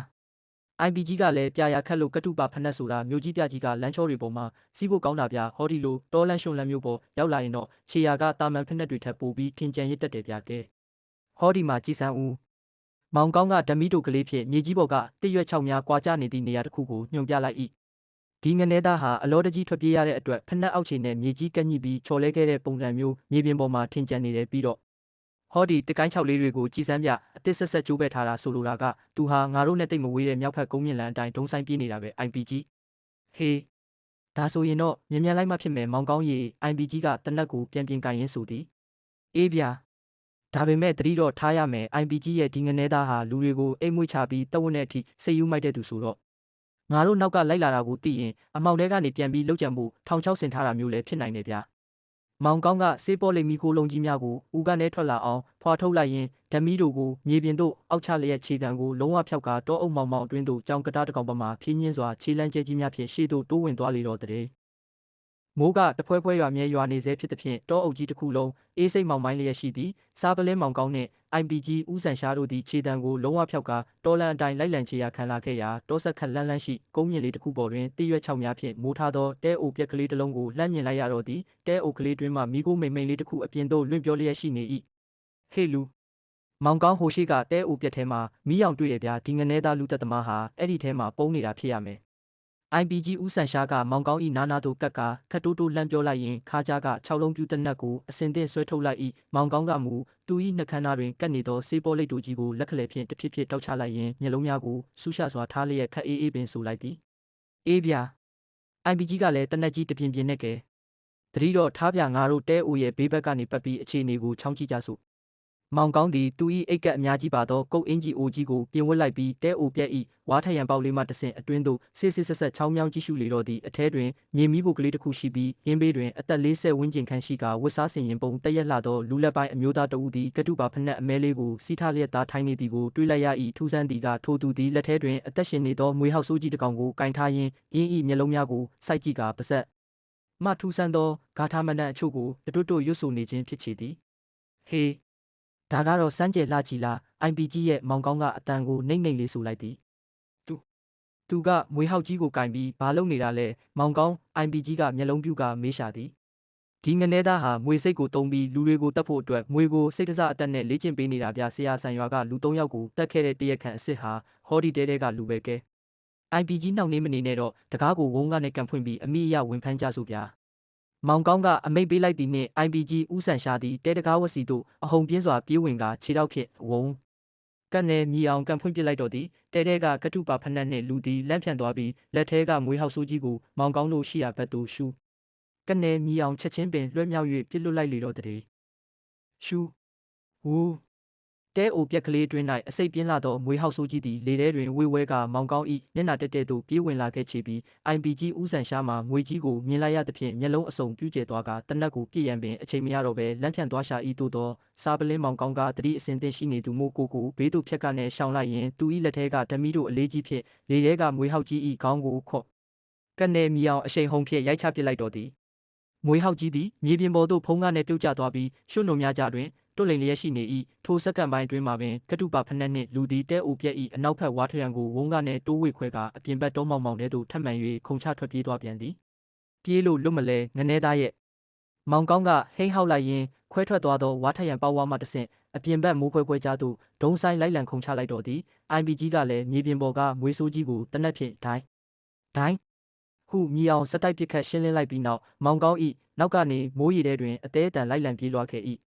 IPG ကလည်းပြရာခတ်လို့ကတုပါဖက်နှက်ဆိုတာမျိုးကြီးပြကြီးကလမ်းချောတွေပေါ်မှာစီးဖို့ကောင်းတာဗျဟောဒီလိုတောလန့်ရှုံလန့်မျိုးပေါ်ရောက်လာရင်တော့ခြေရာကတာမန်ဖက်နှက်တွေထပ်ပိုပြီးထင်ကြံရစ်တတ်တယ်ဗျကဲဟောဒီမှာကြည်စမ်းဦးမောင်ကောင်းကဓမီတိုကလေးဖြင့်မြေကြီးပေါ်ကတစ်ရွက်6များကွာကျနေသည့်နေရာတစ်ခုကိုညွှန်ပြလိုက်၏ဒီငနေသားဟာအလောတကြီးထွက်ပြေးရတဲ့အတွက်ဖက်နှက်အောက်ခြေနဲ့မြေကြီးကက်ညှိပြီးချော်လဲခဲ့တဲ့ပုံစံမျိုးမြေပြင်ပေါ်မှာထင်ကြံနေတယ်ပြီးတော့ဟောဒီတကိုင်း6လေးတွေကိုကြည်စမ်းပြအသစ်ဆက်ဆက်ကျိုးပဲထားတာဆိုလိုတာကသူဟာငါတို့နဲ့တိတ်မဝေးတဲ့မြောက်ဖက်ကုန်းမြင့်လန်အတိုင်းဒုံဆိုင်ပြေးနေတာပဲ IPG ဟေးဒါဆိုရင်တော့မြင်မြန်လိုက်မှဖြစ်မယ်မောင်ကောင်းရီ IPG ကတနက်ကိုပြန်ပြင်ကင်ရင်းဆိုသည်အေးဗျာဒါပေမဲ့တတိတော့ထားရမယ် IPG ရဲ့ဒီငနေသားဟာလူတွေကိုအိမ်မွေးချပြီးတဝက်နဲ့အထိစိတ်ယူမိုက်တဲ့သူဆိုတော့ငါတို့နောက်ကလိုက်လာတာကိုသိရင်အမောင်တဲကနေပြန်ပြီးလှုပ်ကြံမှုထောင်ချောက်ဆင်ထားတာမျိုးလည်းဖြစ်နိုင်တယ်ဗျာမောင်ကောင်းကစေးပေါ်လိမ့်မီကိုလုံးကြီးများကိုဦးကနေထွက်လာအောင်ဖွာထုတ်လိုက်ရင်ဓမီတို့ကိုမြေပြင်သို့အောက်ချလျက်ခြေတံကိုလုံးဝဖြောက်ကတောအုပ်မောင်မောင်အတွင်းသို့ကြောင်ကတားတကောင်ပမာဖြင်းညင်းစွာခြေလန်းကျဲကြီးများဖြင့်ရှေ့သို့တိုးဝင်သွားလေတော့တဲ့မိုးကတဖွဲဖွဲရွာမြဲရွာနေစေဖြစ်သဖြင့်တောအုပ်ကြီးတစ်ခုလုံးအေးစိတ်မောင်ပိုင်းလျက်ရှိသည်စားပလင်းမောင်ကောင်းနှင့် IPG ဦးဆန်ရှားတို့သည်ခြေတံကိုလုံးဝဖြောက်ကတောလန်အတိုင်းလိုက်လံခြေရာခံလာခဲ့ရာတောဆက်ခတ်လန်းလန်းရှိကုန်းမြင့်လေးတစ်ခုပေါ်တွင်တည့်ရွက်6များဖြင့်မိုးထားသောတဲအိုပြက်ကလေးတစ်လုံးကိုလှမ်းမြင်လိုက်ရတော့သည်တဲအိုကလေးတွင်မှမိကိုမိန်မိန်လေးတစ်ခုအပြင်သို့လွင့်ပြောလျက်ရှိနေ၏ဟေးလူမောင်ကောင်းဟိုရှိကတဲအိုပြက်ထဲမှာမီးရောင်တွေ့ရဗျာဒီငနေသားလူသက်သမားဟာအဲ့ဒီထဲမှာပုံနေတာဖြစ်ရမယ်IPG ဦးဆန်ရှားကမောင်ကောင်းဤနာနာတို့ကက်ကခတ်တိုးတိုးလှမ်းပြောလိုက်ရင်ခါကြားက6လုံးပြူတနက်ကိုအစင်သင့်ဆွဲထုတ်လိုက်၏မောင်ကောင်းကမူသူ၏နှခမ်းသားတွင်ကတ်နေသောစေးပေါ်လိတ်တို့ကြီးကိုလက်ခလဲဖြင့်တဖြစ်ဖြစ်တောက်ချလိုက်ရင်မျက်လုံးများကိုဆူးရှစွာထားလျက်ခက်အေးအေးပင်ဆိုလိုက်သည်အေးဗျာ IPG ကလည်းတနက်ကြီးတပြင်းပြင်းနဲ့ကဲတတိတော့ထားပြငါတို့တဲအိုရဲ့ဘေးဘက်ကနေပတ်ပြီးအခြေအနေကိုချောင်းကြည့်ကြစို့မောင်ကောင်းသည်သူ၏အိတ်ကက်အများကြီးပါသောကုတ်အင်ဂျီအိုကြီးကိုပြင်ဝတ်လိုက်ပြီးတဲအိုပြက်၏ဝါထရံပေါက်လေးမှတဆင့်အတွင်းသို့စစ်စစ်ဆက်ဆက်ချောင်းမြောင်းကြည့်ရှုလေတော့သည်အထဲတွင်မြေမီးဖို့ကလေးတစ်ခုရှိပြီးရင်းဘေးတွင်အသက်40ဝန်းကျင်ခန့်ရှိကဝတ်စားဆင်ရင်ပုံတရက်လှသောလူလက်ပိုင်းအမျိုးသားတဦးသည်ကတုပါဖက်နှက်အမဲလေးကိုစီးထားလျက်သားထိုင်းနေသည်ကိုတွေးလိုက်ရ၏ထူးဆန်းသည်ကထိုသူသည်လက်ထဲတွင်အသက်ရှင်နေသောမွေဟောက်ဆိုးကြီးတစ်ကောင်ကိုကင်ထားရင်းရင်း၏မျက်လုံးများကိုစိုက်ကြည့်ကပါဆက်မှထူးဆန်းသောဂါထာမဏ္ဍအချို့ကိုတွတ်တွတ်ရွတ်ဆိုနေခြင်းဖြစ်ချေသည်ဟေးဒါကတော့စမ်းကြယ်လှကြည်လား IPG ရဲ့မောင်ကောင်းကအတန်ကိုနှိမ့်နှိမ့်လေးဆိုလိုက်သည်သူကမွေဟောက်ကြီးကိုကင်ပြီးဘာလုပ်နေတာလဲမောင်ကောင်း IPG ကမျက်လုံးပြူကမေးရှာသည်ဒီငနေသားဟာမွေစိတ်ကိုတုံးပြီးလူတွေကိုတတ်ဖို့အတွက်မွေကိုစိတ်တစအတက်နဲ့လေ့ကျင့်ပေးနေတာဗျဆရာဆန်ရွာကလူ3ယောက်ကိုတတ်ခဲ့တဲ့တရက်ခန့်အစ်စ်ဟာဟောဒီတဲတဲကလူပဲကဲ IPG နှောက်နေမနေနဲ့တော့တကားကိုဝုန်းကနေကန်ဖွင့်ပြီးအမိအယဝင်ဖမ်းကြစို့ဗျာမောင်ကောင်းကအမိတ်ပေးလိုက်သည်နှင့် IPG ဦးဆန်ရှာသည်တဲတကားဝစီတို့အဟုန်ပြင်းစွာပြေးဝင်ကခြေထောက်ဖြင့်ဝုန်းကတ်နယ်မြည်အောင်ကန်ဖွင့်ပစ်လိုက်တော့သည်တဲတဲကကတုပါဖက်နှက်နှင့်လူသည်လန့်ဖြန့်သွားပြီးလက်ထဲကမွေးဟောက်ဆိုးကြီးကိုမောင်ကောင်းတို့ရှိရာဘက်သို့ရှူကတ်နယ်မြည်အောင်ချက်ချင်းပင်လွှဲမြောက်၍ပြစ်လွတ်လိုက်လေတော့တဲ့ရှူဝူတဲအိုပြက်ကလေးတွင်၌အစိတ်ပြင်းလာသောမွေးဟောက်ဆိုးကြီးသည်လေထဲတွင်ဝေဝဲကမောင်ကောင်း၏မျက်နှာတက်တဲ့သို့ပြေးဝင်လာခဲ့ချေပြီး IPG ဦးဆန်ရှားမှငွေကြီးကိုမြင်လိုက်ရသဖြင့်မျက်လုံးအစုံပြူးကျဲသွားကတနက်ကိုပြည့်ရန်ပင်အချိန်မရတော့ဘဲလန့်ဖြန့်သွားရှာ၏သို့သောစားပလင်းမောင်ကောင်းကတတိအစင်သင့်ရှိနေသူမို့ကိုဘေးသို့ဖြတ်ကနေရှောင်လိုက်ရင်သူ၏လက်ထဲကဓမီတို့အလေးကြီးဖြင့်လေထဲကမွေးဟောက်ကြီး၏ခေါင်းကိုခော့ကနေမြည်အောင်အရှိန်ဟုန်ဖြင့်ရိုက်ချပစ်လိုက်တော့သည်မွေးဟောက်ကြီးသည်မြေပြင်ပေါ်သို့ဖုံးကားနှင့်ပြုတ်ကျသွားပြီးရွှွနှုံများကြတွင်တွတ်လိန်လျက်ရှိနေ၏ထိုစက္ကန့်ပိုင်းအတွင်းမှာပင်ကတုပါဖက်နှက်နှင့်လူသည်တဲအိုပြက်၏အနောက်ဘက်ဝါထရံကိုဝုန်းကားနှင့်တိုးဝေခွဲကအပြင်ဘက်တောမောင်မောင်ထဲသို့ထပ်မံ၍ခုန်ချထွက်ပြေးသွားပြန်သည်ပြေးလို့လွတ်မလဲငနေသားရဲ့မောင်ကောင်းကဟိန်းဟောက်လိုက်ရင်းခွဲထွက်သွားသောဝါထရံပေါဝါမှတဆင့်အပြင်ဘက်မိုးခွဲခွဲကြားသို့ဒုံဆိုင်လိုက်လံခုန်ချလိုက်တော့သည် IPG ကလည်းမြေပြင်ပေါ်ကမွေးဆိုးကြီးကိုတနက်ဖြင့်ဒိုင်းဟုမြည်အောင်စက်တိုက်ပစ်ခတ်ရှင်းလင်းလိုက်ပြီးနောက်မောင်ကောင်း၏နောက်ကနေမိုးရီထဲတွင်အသေးအတန်လိုက်လံပြေးလွှားခဲ့၏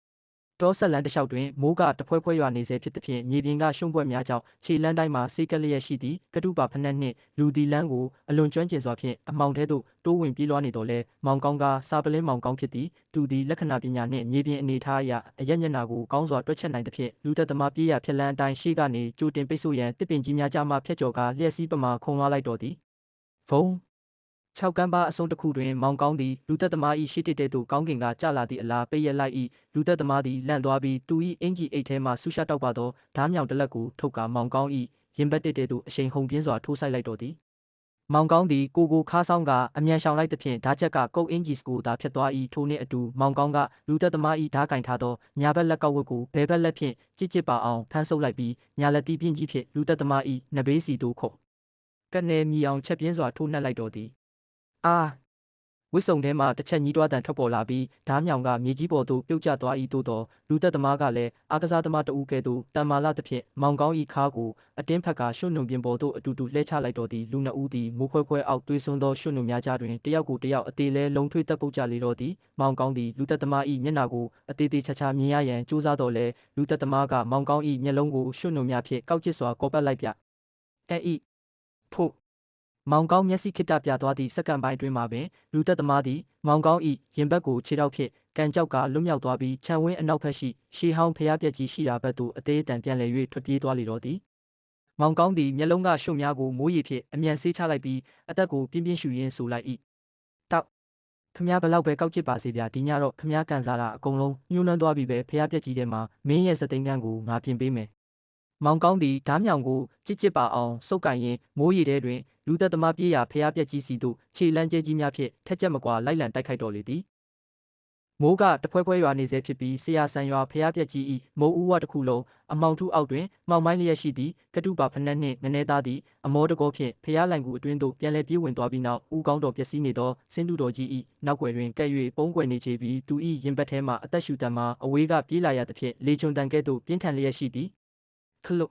တောဆက်လန်းတစ်လျှောက်တွင်မိုးကတဖွဲဖွဲရွာနေစေဖြစ်သဖြင့်မြေပြင်ကရှုံ့ပွက်များကြောင့်ခြေလန်းတိုင်းမှာစေးကက်လျက်ရှိသည့်ကတုပါဖက်နှက်နှင့်လူဒီလန်းကိုအလွန်ကျွမ်းကျင်စွာဖြင့်အမောင်ထဲသို့တိုးဝင်ပြေးလွှားနေတော်လဲမောင်ကောင်းကစားပလင်းမောင်ကောင်းဖြစ်သည်သူသည်လက္ခဏာပညာနှင့်မြေပြင်အနေထားအရအရက်မျက်နှာကိုကောင်းစွာတွက်ချက်နိုင်သဖြင့်လူသက်သမားပြေးရဖြက်လန်းအတိုင်းရှေ့ကနေကြိုတင်ပိတ်ဆို့ရန်တစ်ပင်ကြီးများကြားမှဖြတ်ကျော်ကာလျှက်စီးပမာခုံလွှားလိုက်တော်သည်ဖုံး6ကမ်းပါအစုံတစ်ခုတွင်မောင်ကောင်းသည်လူသက်သမား၏ရှေ့တစ်တဲသို့ကောင်းကင်ကကျလာသည့်အလားပိတ်ရက်လိုက်၏လူသက်သမားသည်လန့်သွားပြီးသူ၏အင်ဂျီအိတ်ထဲမှဆူရှတောက်ပါသောဓားမြောင်တစ်လက်ကိုထုတ်ကာမောင်ကောင်း၏ရင်ဘတ်တစ်တဲသို့အရှိန်ဟုန်ပြင်းစွာထိုးဆိုင်လိုက်တော်သည်မောင်ကောင်းသည်ကိုခါးဆောင်ကအမြန်ရှောင်လိုက်သဖြင့်ဓာချက်ကကုတ်အင်ဂျီစကိုသာဖြတ်သွား၏ထိုနှင့်အတူမောင်ကောင်းကလူသက်သမား၏ဓားကင်ထားသောညာဘက်လက်ကောက်ဝတ်ကိုဘဲဘက်လက်ဖြင့်ကြစ်ပါအောင်ဖမ်းဆုပ်လိုက်ပြီးညာလက်တီးပြင်းကြီးဖြင့်လူသက်သမား၏နဘေးစီသို့ခုတ် ကက်နယ်မီအောင်ချက်ပြင်းစွာထိုးနှက်လိုက်တော်သည်အာဝစ်စုံထဲမှတစ်ချက်ညီးတွားတန်ထွက်ပေါ်လာပြီးဓားမြောင်ကမြေကြီးပေါ်သို့ပြုတ်ကျသွား၏သို့သောလူသက်သမားကလည်းအားကစားသမားတဦးကဲ့သို့တန်မာလာသဖြင့်မောင်ကောင်း၏ခါကိုအတင်းဖက်ကရွှွနုံပြင်ပေါ်သို့အတူတူလှဲချလိုက်တော်သည်လူနှစ်ဦးသည်မိုးဖွဲအောက်သွေးစွန်းသောရွှွနုံများကြားတွင်တယောက်ကိုတယောက်အသေးလဲလုံးထွေးတက်ပုတ်ကြလေတော့သည်မောင်ကောင်းသည်လူသက်သမား၏မျက်နှာကိုအသေးသေးချာချာမြင်ရရန်ကြိုးစားတော်လဲလူသက်သမားကမောင်ကောင်း၏မျက်လုံးကိုရွှွနုံများဖြင့်ကောက်ကျစ်စွာကော်ပတ်လိုက်ပြဖို့မောင်ကောင်းမျက်စိခိတပြသွားသည့်စက္ကန့်ပိုင်းတွင်မှပင်လူသက်သမားသည်မောင်ကောင်း၏ရင်ဘတ်ကိုခြေထောက်ဖြင့်ကန်ကြောက်ကလွတ်မြောက်သွားပြီးခြံဝင်းအနောက်ဘက်ရှိရှေးဟောင်းဖျားပြက်ကြီးရှိရာဘက်သို့အသေးအတန်ပြန်လည်၍ထွက်ပြေးသွားလေတော့သည်မောင်ကောင်းသည်မျက်လုံးကရွှွများကိုမိုးရေဖြင့်အမြန်ဆေးချလိုက်ပြီးအသက်ကိုပြင်းပြင်းရှူရင်းဆိုလိုက်၏တောက်ခမည်းဘလောက်ပဲကောက်ချစ်ပါစေဗျာဒီညတော့ခမည်းကန်စားတာအကုန်လုံးညှိုးနှွမ်းသွားပြီပဲဖျားပြက်ကြီးထဲမှာမင်းရဲ့စသိန်းကန်းကိုငါပြင်ပေးမယ်မောင်ကောင်းသည်ဓားမြောင်ကိုကြစ်ပါအောင်စုပ်ကင်ရင်းမိုးရေထဲတွင်လူသက်သမားပြေးရာဖျားပြက်ကြီးစီသို့ခြေလမ်းကျဲကြီးများဖြင့်ထက်ကြက်မကွာလိုက်လံတိုက်ခိုက်တော်လေသည်မိုးကတဖွဲဖွဲရွာနေစေဖြစ်ပြီးဆရာဆန်ရွာဖျားပြက်ကြီး၏မိုးဦးဝတစ်ခုလုံးအမောင်ထုအောက်တွင်မှောင်မိုင်းလျက်ရှိသည်ကတုပါဖနက်နှင့်ငနေသားသည်အမောတကောဖြင့်ဖျားလိုင်ကူအတွင်းသို့ပြန်လည်ပြေးဝင်သွားပြီးနောက်ဦးကောင်းတော်ပျက်စီးနေသောစင်းတူတော်ကြီး၏နောက်ွယ်တွင်ကဲ့၍ပုံးကွယ်နေချေပြီးသူ၏ရင်ဘတ်ထဲမှအသက်ရှူတံမှအဝေးကပြေးလာရသဖြင့်လေချွန်တန်ကဲ့သို့ပြင်းထန်လျက်ရှိသည်ခလ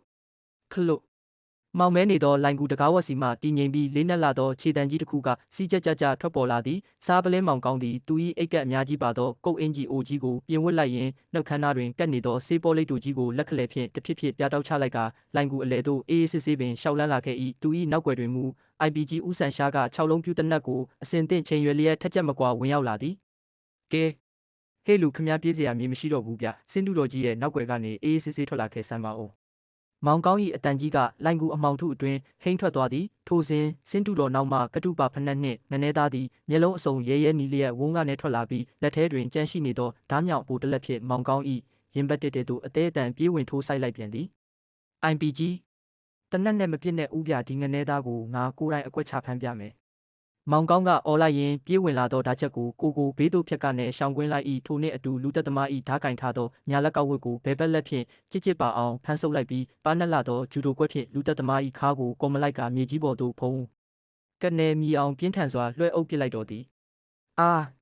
ုတ်မောင်မဲနေသောလိုင်ကူတကားဝက်စီမှတည်ငြိမ်ပြီးလေးနက်လာသောခြေတံကြီးတစ်ခုကစီးကြကြထွက်ပေါ်လာသည်စားပလင်းမောင်ကောင်းသည်သူ၏အိတ်ကက်အများကြီးပါသောကုတ်အင်ကြီးအိုကြီးကိုပြင်ဝတ်လိုက်ရင်းနှုတ်ခမ်းသားတွင်ကပ်နေသောဆေးပေါ်လိပ်တူကြီးကိုလက်ခလဲဖြင့်တဖြစ်ပြတောက်ချလိုက်ကာလိုင်ကူအလဲသို့အေးအေးဆေးဆေးပင်ရှောက်လန်းလာခဲ့၏သူ၏နောက်ွယ်တွင်မူ IPG ဦးဆန်ရှားက6လုံးပြူတနက်ကိုအစင်သင့်ချိန်ရွယ်လျက်ထက်ချက်မကွာဝင်ရောက်လာသည်ကဲဟေးလူခမည်းပြေးစရာမြေမရှိတော့ဘူးဗျစင်းတူတော်ကြီးရဲ့နောက်ွယ်ကနေအေးအေးဆေးဆေးထွက်လာခဲ့စမ်းပါဦးမောင်ကောင်း၏အတန်ကြီးကလိုင်ကူအမောင်ထုအတွင်းဟိန်းထွက်သွားသည်ထိုစဉ်စင်းတူတော်နောက်မှကတုပါဖနက်နှင့်ငနေသားသည်မျက်လုံးအစုံရဲနီးလျက်ဝုန်းကနေထွက်လာပြီးလက်ထဲတွင်ကြမ်းရှိနေသောဓားမြောင်ပိုတလက်ဖြင့်မောင်ကောင်း၏ရင်ဘတ်တက်သို့အသေးအတန်ပြေးဝင်ထိုးဆိုင်လိုက်ပြန်သည် IPG တနက်နဲ့မပြစ်နဲ့ဥပြဒီငနေသားကိုငါကိုယ်တိုင်အကွက်ချဖမ်းပြမယ်မောင်ကောင်းကအော်လိုက်ရင်ပြေးဝင်လာသောဓာချက်ကိုဘေးသို့ဖြတ်ကနေရှောင်ကွင်းလိုက်၏ထိုနှင့်အတူလူသက်သမား၏ဓာကင်ထားသောညာလက်ကောက်ဝတ်ကိုဘဲဘက်လက်ဖြင့်ကြစ်ပါအောင်ဖမ်းဆုပ်လိုက်ပြီးပါနက်လာသောဂျူဒိုကွက်ဖြင့်လူသက်သမား၏ခါကိုကော်မလိုက်ကမြေကြီးပေါ်သို့ဖုံးကနယ်မီအောင်ပြင်းထန်စွာလွှဲအုပ်ပစ်လိုက်တော်သည်အာ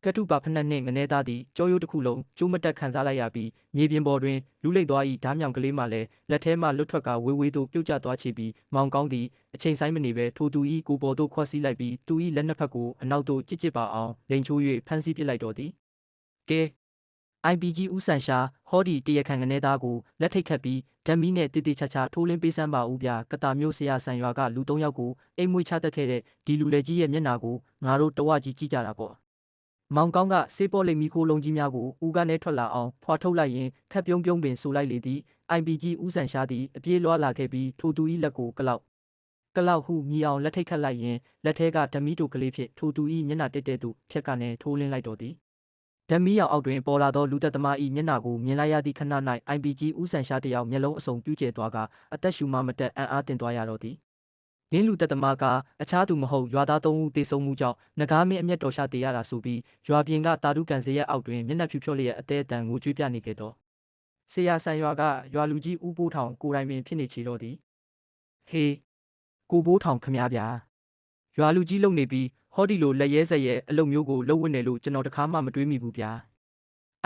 ကတုပါဖနက်နှင့်ငနေသားသည်ကြောရိုးတစ်ခုလုံးကျိုးမတက်ခံစားလိုက်ရပြီးမြေပြင်ပေါ်တွင်လူလိမ့်သွား၏ဓားမြောင်ကလေးမှလည်းလက်ထဲမှလွတ်ထွက်ကဝေးသို့ပြုတ်ကျသွားချေပြီးမောင်ကောင်းသည်အချိန်ဆိုင်မနေပဲထိုသူ၏ကိုပေါ်သို့ခွက်စီးလိုက်ပြီးသူ၏လက်နှစ်ဖက်ကိုအနောက်သို့ကြစ်ပါအောင်လိန်ချိုး၍ဖမ်းဆီးပစ်လိုက်တော်သည်ကဲ IPG ဦးဆန်ရှာဟောဒီတရခန်ငနေသားကိုလက်ထိတ်ခတ်ပြီးဓာမီနဲ့တေတေချာချာထိုးလင်းပေးစမ်းပါဦးဗျာကတာမျိုးဆရာဆန်ရွာကလူ3ယောက်ကိုအိမ်မွေးချတတ်ခဲ့တဲ့ဒီလူလေကြီးရဲ့မျက်နှာကိုငါတို့တဝကြီးကြည့်ကြတာပေါ့မောင်ကောင်းကဆေးပေါ်လိမ်မီခိုးလုံးကြီးများကိုဦးကနေထွက်လာအောင်ဖွာထုတ်လိုက်ရင်ခက်ပြုံးပင်ဆိုလိုက်လေသည် IPG ဦးဆန်ရှာသည်အပြေးလွှားလာခဲ့ပြီးထိုသူ၏လက်ကိုကလောက်ဟုမြည်အောင်လက်ထိတ်ခတ်လိုက်ရင်လက်ထဲကဓမီတိုကလေးဖြင့်ထိုသူ၏မျက်နှာတက်သို့ဖြက်ကနေထိုးလင်းလိုက်တော်သည်ဓမီရောက်အောက်တွင်ပေါ်လာသောလူသက်သမား၏မျက်နှာကိုမြင်လိုက်ရသည့်ခဏ၌ IPG ဦးဆန်ရှားတယောက်မျက်လုံးအစုံပြူးကျဲသွားကအသက်ရှူမှမတက်အံ့အားတင်သွားရတော့သည်လင်းလူသက်သမားကအခြားသူမဟုတ်ရွာသား3ဦးသေဆုံးမှုကြောင့်ငကားမင်းအမျက်တော်ရှာတေရတာဆိုပြီးရွာပြင်ကတာတုကန်စေရအောက်တွင်မျက်နှာဖြူဖြောလျက်အသေးအတန်ငိုကြွေးပြနေခဲ့တော့ဆရာဆန်ရွာကရွာလူကြီးဦးပိုးထောင်ကိုယ်တိုင်ပင်ဖြစ်နေချေတော့သည်ဟေးကိုပိုးထောင်ခမဗျာရွာလူကြီးလုံနေပြီးဟောဒီလိုလက်ရဲဆက်ရဲအလုပ်မျိုးကိုလှုပ်ဝင့်တယ်လို့ကျွန်တော်တခါမှမတွေးမိဘူးဗျာ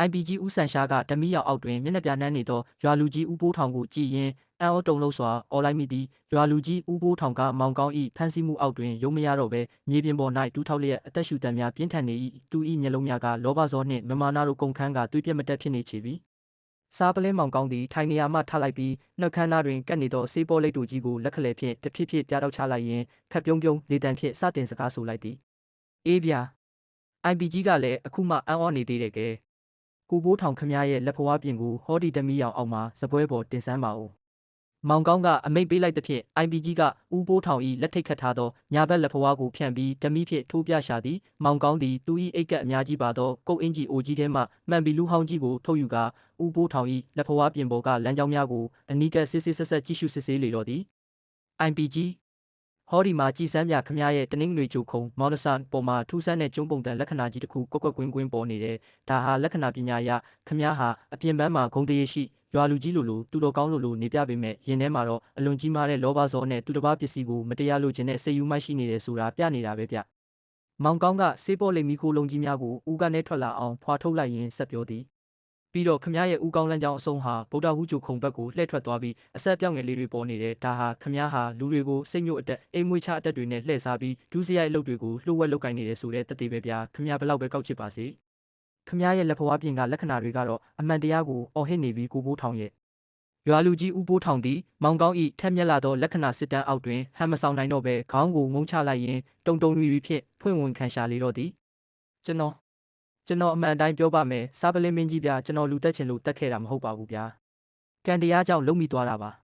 IPG ဦးဆန်ရှားကဓမီရောက်အောက်တွင်မျက်နှာပြနှမ်းနေသောရွာလူကြီးဦးပိုးထောင်ကိုကြည့်ရင်အံ့ဩတုန်လှုပ်စွာအော်လိုက်မိသည်ရွာလူကြီးဦးပိုးထောင်ကမောင်ကောင်း၏ဖမ်းဆီးမှုအောက်တွင်ရုံမရတော့ဘဲမြေပြင်ပေါ်၌တူးထောက်လျက်အသက်ရှူတံများပြင်းထန်နေ၏သူ၏မျက်လုံးများကလောဘဇောနှင့်မမာနာတို့ကုန်ခန်းကသွေးပြက်မတက်ဖြစ်နေချေပြီစားပလင်းမောင်ကောင်းသည်ထိုင်နေရာမှထလိုက်ပြီးနှုတ်ခမ်းသားတွင်ကပ်နေသောဆေးပေါ်လိပ်တူကြီးကိုလက်ခလဲဖြင့်တဖြစ်ပြတောက်ချလိုက်ရင်းခက်ပြုံးလေတံဖြင့်စတင်စကားဆိုလိုက်သည်အေးဗျာ IPG ကလည်းအခုမှအံ့ဩနေသေးတယ်ကဲကိုပိုးထောင်ခမရဲ့လက်ဖွားပြင်ကိုဟောဒီဓမီရောင်အောက်မှာစပွဲပေါ်တင်ဆန်းပါဦးမောင်ကောင်းကအမိတ်ပေးလိုက်သဖြင့် IPG ကဦးပိုးထောင်၏လက်ထိတ်ခတ်ထားသောညာဘက်လက်ဖွားကိုဖြန့်ပြီးဓမီဖြင့်ထိုးပြရှာသည်မောင်ကောင်းသည်သူ၏အိတ်ကပ်အများကြီးပါသောကုတ်အင်ကြီးအိုကြီးထဲမှမှန်ပြီးလူဟောင်းကြီးကိုထုတ်ယူကာဦးပိုးထောင်၏လက်ဖွားပြင်ပေါ်ကလမ်းကြောင်းများကိုအနီးကပ်စစ်ဆက်ကြည့်ရှုစစ်ဆေးလေတော့သည် IPG ဟောဒီမှာကြည်စမ်းပြခမရဲ့တနင်္ဂနွေကြိုခုံမော်ဒဆန်ပေါ်မှာထူးဆန်းတဲ့ကျုံးပုံတန်လက္ခဏာကြီးတစ်ခုကွက်ကွင်းပေါ်နေတယ်ဒါဟာလက္ခဏာပညာအရခမဟာအပြင်ပန်းမှာဂုံတရေရှိ ရွာလူကြီးလိုသူတော်ကောင်းလိုနေပြပေမဲ့ရင်ထဲမှာတော့အလွန်ကြီးမားတဲ့လောဘဇောနဲ့သူတစ်ပါးပစ္စည်းကိုမတရားလိုချင်တဲ့စိတ်ယူမှရှိနေတယ်ဆိုတာပြနေတာပဲဗျမောင်ကောင်းကဆေးပေါ်လိမ်မီခိုလုံးကြီးများကိုဦးကနေထွက်လာအောင်ဖွာထုတ်လိုက်ရင်းဆက်ပြောသည်ပြီးတော့ခမရဲ့ဦးကောင်းလန်းကြောင်းအဆုံးဟာဗုဒ္ဓဟူးကျုခုံဘက်ကိုလှည့်ထွက်သွားပြီးအဆက်ပြောင်းငယ်လေးတွေပေါ်နေတဲ့ဒါဟာခမဟာလူတွေကိုစိတ်ညှို့အတက်အိမ်မွေးချအတက်တွေနဲ့လှည့်စားပြီးဒုစရိုက်အလုပ်တွေကိုလှုပ်ဝက်လုပ်ကင်နေတယ်ဆိုတဲ့တသက်ပဲဗျာခမဘလောက်ပဲကောက်ချစ်ပါစေခမရဲ့လက်ဖွားပြင်ကလက္ခဏာတွေကတော့အမှန်တရားကိုအော်ဟစ်နေပြီးကိုဘိုးထောင်ရဲ့ရွာလူကြီးဦးဘိုးထောင်သည်မောင်ကောင်းဤထက်မြက်လာသောလက္ခဏာစစ်တမ်းအောက်တွင်ဟန်မဆောင်နိုင်တော့ဘဲခေါင်းကိုငုံချလိုက်ရင်တုံရီဖြင့်ဖွင့်ဝင်ခံရှာလေတော့သည်ကျွန်တော်အမှန်အတိုင်းပြောပါမယ်စားပလင်းမင်းကြီးဗျာကျွန်တော်လူတက်ချင်လို့တက်ခဲ့တာမဟုတ်ပါဘူးဗျာကံတရားကြောင့်လုံမိသွားတာပ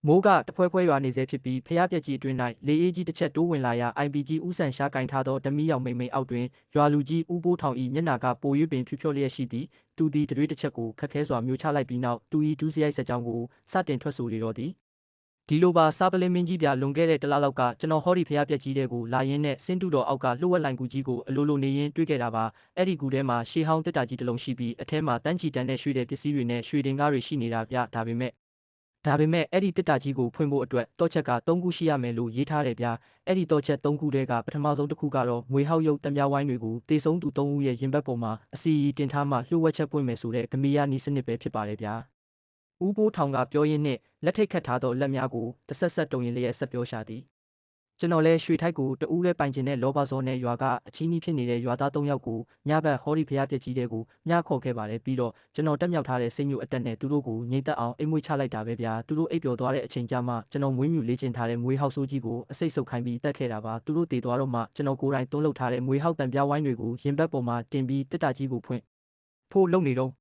ါမိုးကတဖွဲရွာနေစေဖြစ်ပြီးဖျားပြက်ကြီးအတွင်း၌လေအေးကြီးတစ်ချက်တိုးဝင်လာရာ IPG ဥဆန်ရှားကင်ထားသောဓမီရောက်မိန်အောက်တွင်ရွာလူကြီးဦးဘိုးထောင်၏မျက်နှာကပို၍ပင်ဖြူဖြောလျက်ရှိသည်သူသည်တရွေ့တစ်ချက်ကိုခက်ခဲစွာမျိုးချလိုက်ပြီးနောက်သူ၏ဒုစရိုက်ဆက်ကြောင်းကိုစတင်ထွက်ဆိုလေတော့သည်ဒီလိုပါစားပလင်းမင်းကြီးပြလွန်ခဲ့တဲ့တလလောက်ကကျွန်တော်ဟောဒီဖျားပြက်ကြီးတဲ့ကိုလာရင်းနဲ့စင်းတူတော်အောက်ကလှုပ်ဝက်လိုင်ကူကြီးကိုအလိုနေရင်တွေ့ခဲ့တာပါအဲ့ဒီကူထဲမှာရှေးဟောင်းတက်တာကြီးတစ်လုံးရှိပြီးအထဲမှာတန်းချီတန်းတဲ့ရွှေတဲ့ပစ္စည်းတွေနဲ့ရွှေတင်ကားတွေရှိနေတာဗျဒါပေမဲ့အဲ့ဒီတက်တာကြီးကိုဖွင့်ဖို့အတွက်တော့ချက်က3ခုရှိရမယ်လို့ရေးထားတယ်ဗျအဲ့ဒီတော့ချက်3ခုတည်းကပထမဆုံးတစ်ခုကတော့ငွေဟောက်ရုပ်တံမြဝိုင်းတွေကိုတေဆုံးသူ3ဦးရဲ့ရင်ဘတ်ပေါ်မှာအစီအီတင်ထားမှလှုပ်ဝက်ချက်ပွင့်မယ်ဆိုတဲ့ဂမီယာနီစနစ်ပဲဖြစ်ပါတယ်ဗျဦးဘိုးထောင်ကပြောရင်းနဲ့လက်ထိတ်ခတ်ထားသောလက်များကိုတဆက်တုံရင်လျက်ဆက်ပြောရှာသည်ကျွန်တော်လဲရွှေထိုက်ကိုတဦးလဲပိုင်ကျင်တဲ့လောဘဇောနဲ့ရွာကအချီးနှီးဖြစ်နေတဲ့ရွာသား3ယောက်ကိုညဘက်ဟောဒီဖျားပြက်ကြီးတဲ့ကိုညခေါ်ခဲ့ပါတယ်ပြီးတော့ကျွန်တော်တက်မြောက်ထားတဲ့စိတ်ညှို့အတက်နဲ့သူတို့ကိုငိမ့်သက်အောင်အိမ်မွေးချလိုက်တာပဲဗျာသူတို့အိပ်ပျော်သွားတဲ့အချိန်ကြာမှကျွန်တော်မွေးမြူလေးချင်ထားတဲ့မွေးဟောက်ဆိုးကြီးကိုအစိတ်ဆုပ်ခိုင်းပြီးတက်ခဲ့တာပါသူတို့တည်သွားတော့မှကျွန်တော်ကိုယ်တိုင်သွန်းလုပ်ထားတဲ့မွေးဟောက်တံပြားဝိုင်းတွေကိုရင်ဘတ်ပေါ်မှာတင်ပြီးတက်တာကြီးကိုဖွင့်ဖို့လုပ်နေတော့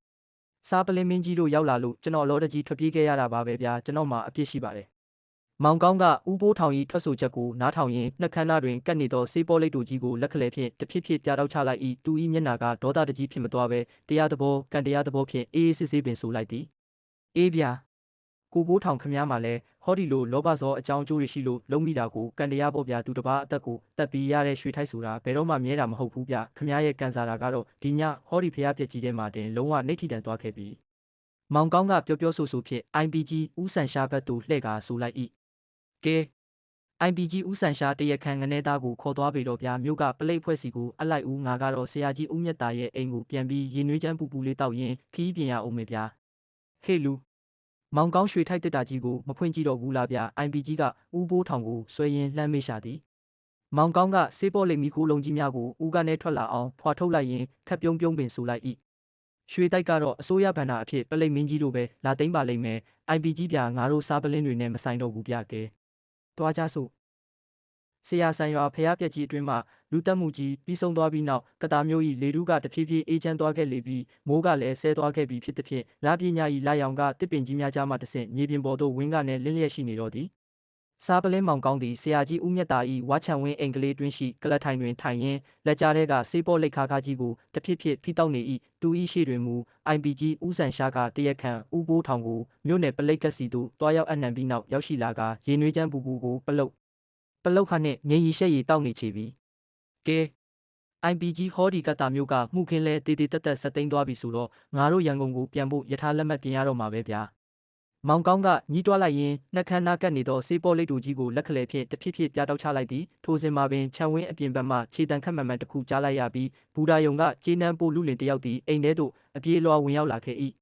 စားပလင်းမင်းကြီးတို့ရောက်လာလို့ကျွန်တော်လောတကြီးထွက်ပြေးခဲ့ရတာပါပဲဗျာကျွန်တော်မှအပြစ်ရှိပါတယ်မောင်ကောင်းကဦးဘိုးထောင်၏ထွက်ဆိုချက်ကိုနားထောင်ရင်းနှက်ခမ်းသားတွင်ကပ်နေသောစေးပေါ်လိတ်တို့ကြီးကိုလက်ခလဲဖြင့်တဖြစ်ပြတောက်ချလိုက်၏သူ၏မျက်နှာကဒေါသတကြီးဖြစ်မသွားဘဲတရားသဘောကံတရားသဘောဖြင့်အေးစစ်ပင်ဆိုလိုက်သည်အေးဗျာကိုဘိုးထောင်ခမည်းမှလည်းဟောဒီလိုလောဘဇောအကြောင်းအကျိုးတွေရှိလို့လုံးမိတာကိုကံတရားပေါ်ဗျာသူတစ်ပါးအသက်ကိုတက်ပြီးရတဲ့ရွှေထိုက်ဆိုတာဘယ်တော့မှမြဲတာမဟုတ်ဘူးဗျခမည်းရဲ့ကံစားတာကတော့ဒီညဟောဒီဖျားပြက်ကြီးထဲမှာတင်လုံးဝနှိဋ္ဌိတန်သွားခဲ့ပြီမောင်ကောင်းကပြောဆိုဖြင့် IPG ဦးဆန်ရှားဘက်သို့လှည့်ကာဆိုလိုက်၏ကဲ IPG ဦးဆန်ရှားတရခန်ငနေသားကိုခေါ်သွားပြီတော့ဗျာမြို့ကပလိတ်ဖွဲ့စီကိုအလိုက်ဦးငါကတော့ဆရာကြီးဦးမြတ်တာရဲ့အိမ်ကိုပြန်ပြီးရေနွေးချမ်းပူလေးတောက်ရင်ခီးပြင်ရအောင်မယ်ဗျာဟေ့လူမောင်ကောင်းရွှေထိုက်တက်တာကြီးကိုမဖွင့်ကြည့်တော့ဘူးလားဗျာ IPG ကဦးဘိုးထောင်ကိုဆွဲရင်လှမ်းမေးရှာသည်မောင်ကောင်းကဆေးပေါ်လိမ်မီခိုးလုံးကြီးများကိုဦးကနေထွက်လာအောင်ဖွာထုတ်လိုက်ရင်ခက်ပြုံးပင်ဆိုလိုက်၏ရွှေတိုက်ကတော့အစိုးရဘဏ္ဍာအဖြစ်ပလိတ်မင်းကြီးတို့ပဲလာသိမ်းပါလိမ့်မယ် IPG ပြငါတို့စားပလင်းတွေနဲ့မဆိုင်တော့ဘူးဗျကဲတွားကြစို့ဆရာဆန်ရွာဖျားပြက်ကြီးအတွင်းမှာလူတက်မှုကြီးပြီးဆုံးသွားပြီးနောက်ကတာမျိုး၏လေတူးကတဖြည်းဖြည်းအေးချမ်းသွားခဲ့လေပြီးမိုးကလည်းဆဲသွားခဲ့ပြီးဖြစ်သည်ဖြင့်လာပညာ၏လာရောင်ကတစ်ပင်ကြီးများကြားမှတဆင့်မြေပြင်ပေါ်သို့ဝင်းကနဲ့လင်းလျက်ရှိနေတော့သည်စားပလင်းမောင်ကောင်းသည်ဆရာကြီးဦးမြတ်တာ၏ဝါချံဝင်းအိမ်ကလေးတွင်ရှိကလတ်ထိုင်တွင်ထိုင်ရင်းလက်ကြားထဲကဆေးပေါ်လိတ်ခါကြီးကိုတဖြည်းဖြည်းဖိတောက်နေ၏သူ၏ရှေ့တွင်မူ IPG ဦးဆန်ရှားကတရက်ခန့်ဦးဘိုးထောင်ကိုမြို့နယ်ပလိတ်ကစီသို့တွားရောက်အနှံပြီးနောက်ရောက်ရှိလာကရေနွေးချမ်းပူကိုပလုတ်ခါနှင့်ငိန်ရီရှက်ရီတောက်နေချေပြီကဲ IPG ဟောဒီကတာမျိုးကမှုခင်းလဲတေတက်ဆက်သိမ်းသွားပြီဆိုတော့ငါတို့ရန်ကုန်ကိုပြန်ဖို့ယထာလက်မှတ်ပြင်ရတော့မှာပဲဗျာမောင်ကောင်းကညီးတွားလိုက်ရင်နှက်ခမ်းနားကပ်နေသောစေးပေါ်လိတ်တို့ကြီးကိုလက်ခလဲဖြင့်တဖြည်းဖြည်းပြတောက်ချလိုက်သည်ထိုစဉ်မှာပင်ခြံဝင်းအပြင်ဘက်မှခြေတံခတ်မှန်တစ်ခုကြားလိုက်ရပြီးဘူဒါယုံကကျေးနန်းပိုလူလင်တယောက်သည်အိမ်ထဲသို့အပြေးလွှာဝင်ရောက်လာခဲ့၏